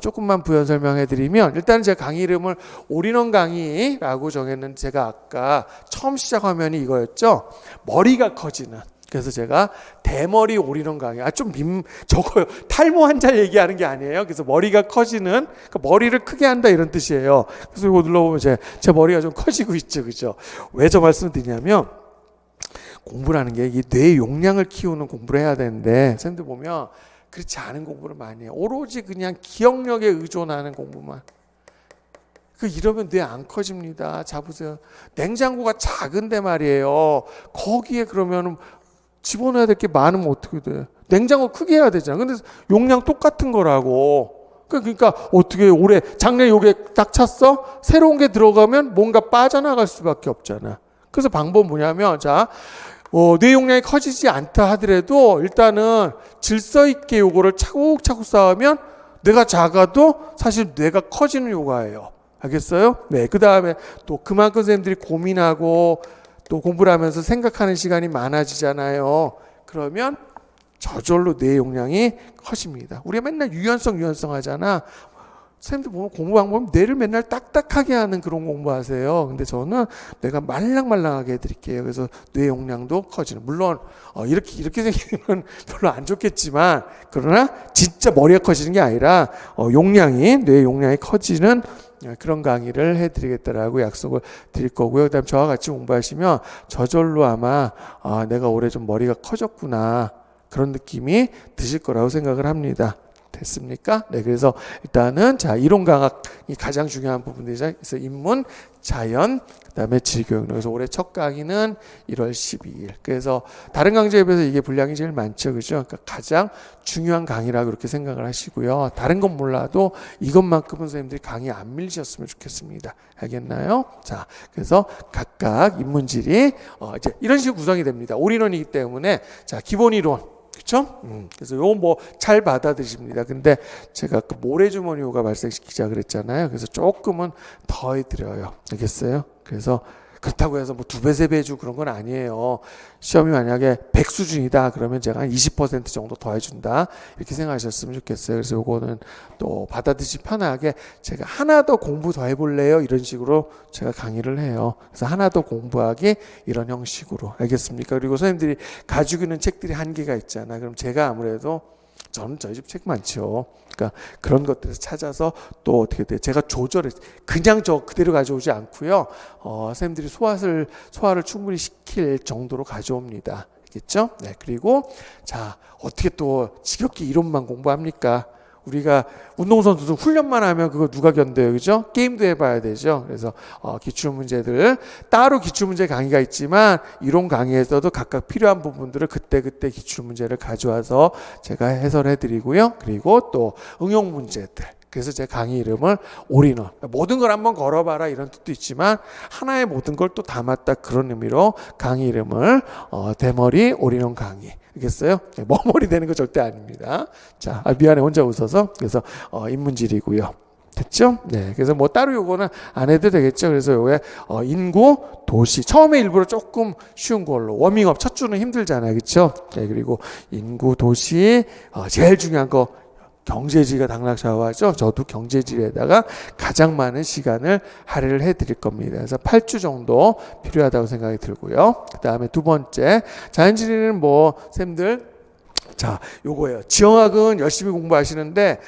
조금만 부연 설명해드리면, 일단 제가 강의 이름을 올인원 강의라고 정했는데, 제가 아까 처음 시작 화면이 이거였죠? 머리가 커지는. 그래서 제가 대머리 올인원 강의. 저거요. 탈모 환자 얘기하는 게 아니에요. 그래서 머리가 커지는, 그러니까 머리를 크게 한다 이런 뜻이에요. 그래서 이거 눌러보면 제 머리가 좀 커지고 있죠. 그죠? 왜 저 말씀을 드리냐면, 공부라는 게 이 뇌 용량을 키우는 공부를 해야 되는데, 선생님들 보면 그렇지 않은 공부를 많이 해요. 오로지 그냥 기억력에 의존하는 공부만. 이러면 뇌 안 커집니다. 자, 보세요. 냉장고가 작은데 말이에요. 거기에 그러면 집어넣어야 될 게 많으면 어떻게 돼? 냉장고 크게 해야 되잖아. 근데 용량 똑같은 거라고. 그러니까 어떻게 올해 작년에 요게 딱 찼어? 새로운 게 들어가면 뭔가 빠져나갈 수밖에 없잖아. 그래서 방법은 뭐냐면, 자, 뇌 용량이 커지지 않다 하더라도 일단은 질서 있게 요거를 차곡차곡 쌓으면 뇌가 작아도 사실 뇌가 커지는 요가예요. 알겠어요? 네. 그 다음에 또 그만큼 선생님들이 고민하고 또 공부를 하면서 생각하는 시간이 많아지잖아요. 그러면 저절로 뇌 용량이 커집니다. 우리가 맨날 유연성 하잖아. 선생님들 보면 공부 방법은 뇌를 맨날 딱딱하게 하는 그런 공부하세요. 근데 저는 뇌가 말랑말랑하게 해드릴게요. 그래서 뇌 용량도 커지는. 물론 이렇게 생기면 별로 안 좋겠지만, 그러나 진짜 머리가 커지는 게 아니라 뇌 용량이 커지는 그런 강의를 해드리겠다라고 약속을 드릴 거고요. 그 다음 저와 같이 공부하시면 저절로 아마 내가 올해 좀 머리가 커졌구나 그런 느낌이 드실 거라고 생각을 합니다. 됐습니까? 네, 그래서 일단은 자, 이론 강학이 가장 중요한 부분이죠. 그래서 인문, 자연, 그다음에 질교육. 그래서 올해 첫 강의는 1월 12일. 그래서 다른 강좌에 비해서 이게 분량이 제일 많죠, 그죠? 그러니까 가장 중요한 강의라고 그렇게 생각을 하시고요. 다른 건 몰라도 이것만큼은 선생님들이 강의 안 밀리셨으면 좋겠습니다. 알겠나요? 자, 그래서 각각 인문질이 이제 이런 식으로 구성이 됩니다. 올인원이기 때문에 자, 기본 이론. 그렇죠? 그래서 요거 뭐 잘 받아들이십니다. 근데 제가 그 모래주머니호가 발생시키자 그랬잖아요. 그래서 조금은 더 해드려요. 알겠어요? 그래서 그렇다고 해서 뭐 2배, 3배 해주고 그런 건 아니에요. 시험이 만약에 100 수준이다 그러면 제가 한 20% 정도 더 해준다 이렇게 생각하셨으면 좋겠어요. 그래서 요거는 또 받아들이시 편하게 제가 하나 더 공부 더 해볼래요? 이런 식으로 제가 강의를 해요. 그래서 하나 더 공부하기 이런 형식으로. 알겠습니까? 그리고 선생님들이 가지고 있는 책들이 한계가 있잖아. 그럼 제가 아무래도 저는 저희 집 책 많죠. 그러니까 그런 것들을 찾아서 또 어떻게 돼? 제가 조절해 그냥 저 그대로 가져오지 않고요. 선생님들이 소화를 충분히 시킬 정도로 가져옵니다. 알겠죠? 네. 그리고 자, 어떻게 또 지겹게 이론만 공부합니까? 우리가 운동선수도 훈련만 하면 그거 누가 견뎌요, 그죠? 게임도 해봐야 되죠. 그래서 기출문제들 따로 기출문제 강의가 있지만 이론 강의에서도 각각 필요한 부분들을 그때 기출문제를 가져와서 제가 해설해드리고요. 그리고 또 응용문제들. 그래서 제 강의 이름을 올인원. 모든 걸 한번 걸어봐라 이런 뜻도 있지만 하나의 모든 걸 또 담았다 그런 의미로 강의 이름을 대머리 올인원 강의. 알겠어요? 네, 머머리 되는 거 절대 아닙니다. 자, 미안해 혼자 웃어서. 그래서 인문질이고요. 됐죠? 네. 그래서 뭐 따로 요거는 안 해도 되겠죠. 그래서 요게 인구, 도시. 처음에 일부러 조금 쉬운 걸로. 워밍업 첫 주는 힘들잖아요. 그렇죠? 네. 그리고 인구, 도시. 제일 중요한 거 경제지가 당락좌우하죠. 저도 경제지에다가 가장 많은 시간을 할애를 해드릴 겁니다. 그래서 8주 정도 필요하다고 생각이 들고요. 그 다음에 두 번째 자연지리는 뭐 쌤들 자 요거예요. 지형학은 열심히 공부하시는데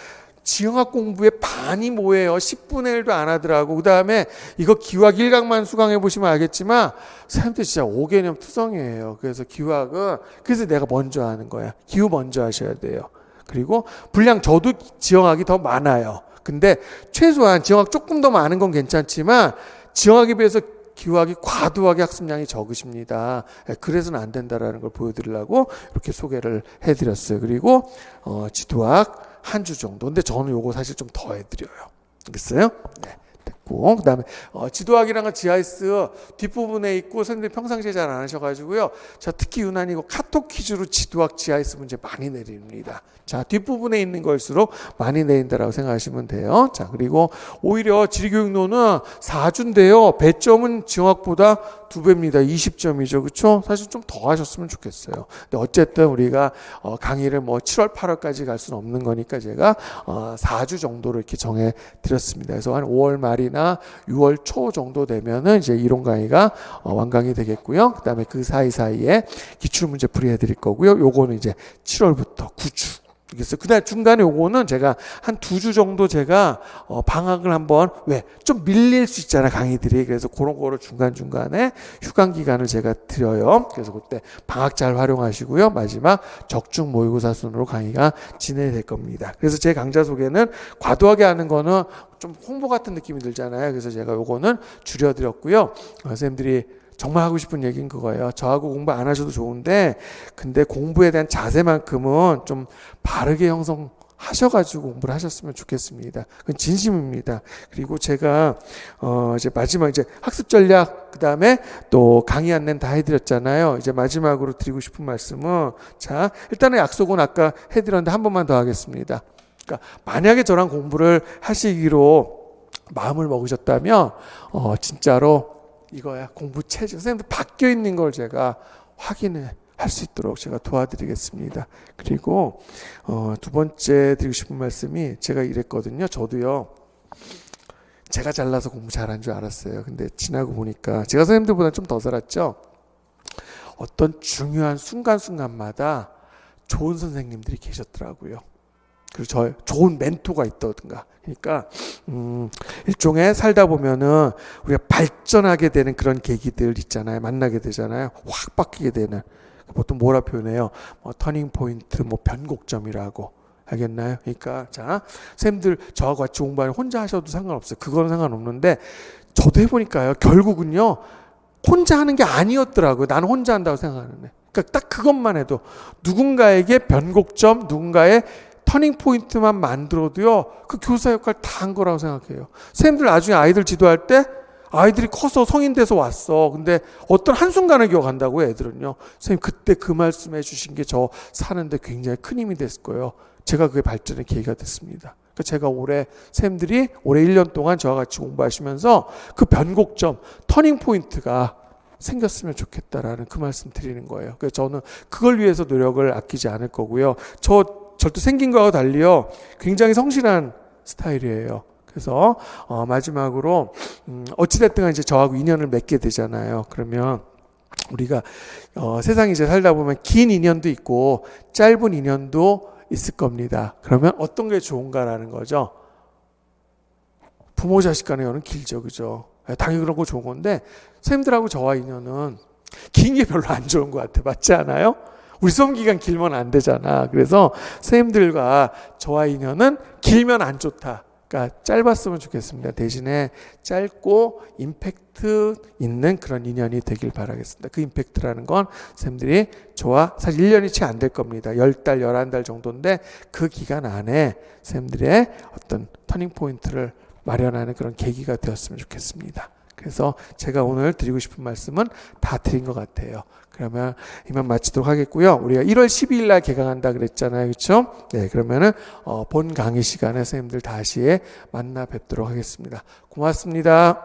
지형학 공부의 반이 뭐예요? 10분의 1도 안 하더라고. 그 다음에 이거 기후학 1강만 수강해 보시면 알겠지만 쌤들 진짜 5개념 투성이에요. 그래서 기후학은 그래서 내가 먼저 하는 거야. 기후 먼저 하셔야 돼요. 그리고 분량 저도 지정학이 더 많아요. 근데 최소한 지정학 조금 더 많은 건 괜찮지만 지정학에 비해서 기후학이 과도하게 학습량이 적으십니다. 그래서는 안 된다라는 걸 보여드리려고 이렇게 소개를 해드렸어요. 그리고 지도학 한 주 정도. 근데 저는 요거 사실 좀 더 해드려요. 알겠어요? 네. 됐고, 그 다음에 지도학이란 건 GIS 뒷부분에 있고 선생님들 평상시에 잘 안 하셔가지고요. 자, 특히 유난히고 카톡 퀴즈로 지도학 GIS 문제 많이 내립니다. 자, 뒷부분에 있는 걸수록 많이 내린다라고 생각하시면 돼요. 자, 그리고 오히려 지리교육론은 4주인데요. 배점은 지정학보다 2배입니다. 20점이죠. 그렇죠? 사실 좀 더 하셨으면 좋겠어요. 근데 어쨌든 우리가 강의를 뭐 7월, 8월까지 갈 수는 없는 거니까 제가 4주 정도로 이렇게 정해 드렸습니다. 그래서 한 5월 말이나 6월 초 정도 되면은 이제 이론 강의가 완강이 되겠고요. 그다음에 그 사이사이에 기출 문제 풀이 해 드릴 거고요. 요거는 이제 7월부터 9주 알겠어요. 그다음 중간에 요거는 제가 한 2주 정도 제가 방학을 한번 왜 좀 밀릴 수 있잖아 강의들이. 그래서 그런 거를 중간중간에 휴강 기간을 제가 드려요. 그래서 그때 방학 잘 활용하시고요. 마지막 적중 모의고사 순으로 강의가 진행될 겁니다. 그래서 제 강좌 소개는 과도하게 하는 거는 좀 홍보 같은 느낌이 들잖아요. 그래서 제가 요거는 줄여드렸고요. 선생님들이 정말 하고 싶은 얘기는 그거예요. 저하고 공부 안 하셔도 좋은데 근데 공부에 대한 자세만큼은 좀 바르게 형성하셔가지고 공부를 하셨으면 좋겠습니다. 그건 진심입니다. 그리고 제가 이제 마지막 이제 학습 전략 그 다음에 또 강의 안내는 다 해드렸잖아요. 이제 마지막으로 드리고 싶은 말씀은 자 일단은 약속은 아까 해드렸는데 한 번만 더 하겠습니다. 그러니까 만약에 저랑 공부를 하시기로 마음을 먹으셨다면 진짜로 이거야 공부 체질 선생님들 바뀌어 있는 걸 제가 확인을 할 수 있도록 제가 도와드리겠습니다. 그리고 두 번째 드리고 싶은 말씀이 제가 이랬거든요. 저도요 제가 잘나서 공부 잘한 줄 알았어요. 근데 지나고 보니까 제가 선생님들보다 좀 더 살았죠. 어떤 중요한 순간순간마다 좋은 선생님들이 계셨더라고요. 그리고 저 좋은 멘토가 있다든가. 그러니까 일종의 살다 보면은 우리가 발전하게 되는 그런 계기들 있잖아요. 만나게 되잖아요. 확 바뀌게 되는. 보통 뭐라 표현해요? 터닝 포인트, 변곡점이라고. 알겠나요? 그러니까 자, 선생님들 저하고 같이 공부하면 혼자 하셔도 상관없어요. 그거는 상관없는데 저도 해보니까요. 결국은요. 혼자 하는 게 아니었더라고요. 나는 혼자 한다고 생각하는데. 그러니까 딱 그것만 해도 누군가에게 변곡점, 누군가의 터닝 포인트만 만들어도요. 그 교사 역할 다 한 거라고 생각해요. 선생님들 나중에 아이들 지도할 때 아이들이 커서 성인 돼서 왔어. 근데 어떤 한순간을 기억한다고요. 애들은요. 선생님 그때 그 말씀해 주신 게 저 사는데 굉장히 큰 힘이 됐을 거예요. 제가 그게 발전의 계기가 됐습니다. 그러니까 제가 올해 선생님들이 올해 1년 동안 저와 같이 공부하시면서 그 변곡점, 터닝 포인트가 생겼으면 좋겠다라는 그 말씀 드리는 거예요. 그래서 저는 그걸 위해서 노력을 아끼지 않을 거고요. 절대 생긴 거하고 달리요. 굉장히 성실한 스타일이에요. 그래서 마지막으로 어찌됐든 이제 저하고 인연을 맺게 되잖아요. 그러면 우리가 세상에 이제 살다 보면 긴 인연도 있고 짧은 인연도 있을 겁니다. 그러면 어떤 게 좋은가라는 거죠. 부모 자식 간의 연은 길죠. 그죠? 당연히 그런 거 좋은 건데 선생님들하고 저와 인연은 긴 게 별로 안 좋은 것 같아. 맞지 않아요? 우리 수험 기간 길면 안 되잖아. 그래서 선생님들과 저와 인연은 길면 안 좋다. 그러니까 짧았으면 좋겠습니다. 대신에 짧고 임팩트 있는 그런 인연이 되길 바라겠습니다. 그 임팩트라는 건 선생님들이 저와 사실 1년이 채 안 될 겁니다. 10달, 11달 정도인데 그 기간 안에 선생님들의 어떤 터닝 포인트를 마련하는 그런 계기가 되었으면 좋겠습니다. 그래서 제가 오늘 드리고 싶은 말씀은 다 드린 것 같아요. 그러면 이만 마치도록 하겠고요. 우리가 1월 12일 날 개강한다 그랬잖아요. 그렇죠? 네, 그러면은 본 강의 시간에 선생님들 다시 만나 뵙도록 하겠습니다. 고맙습니다.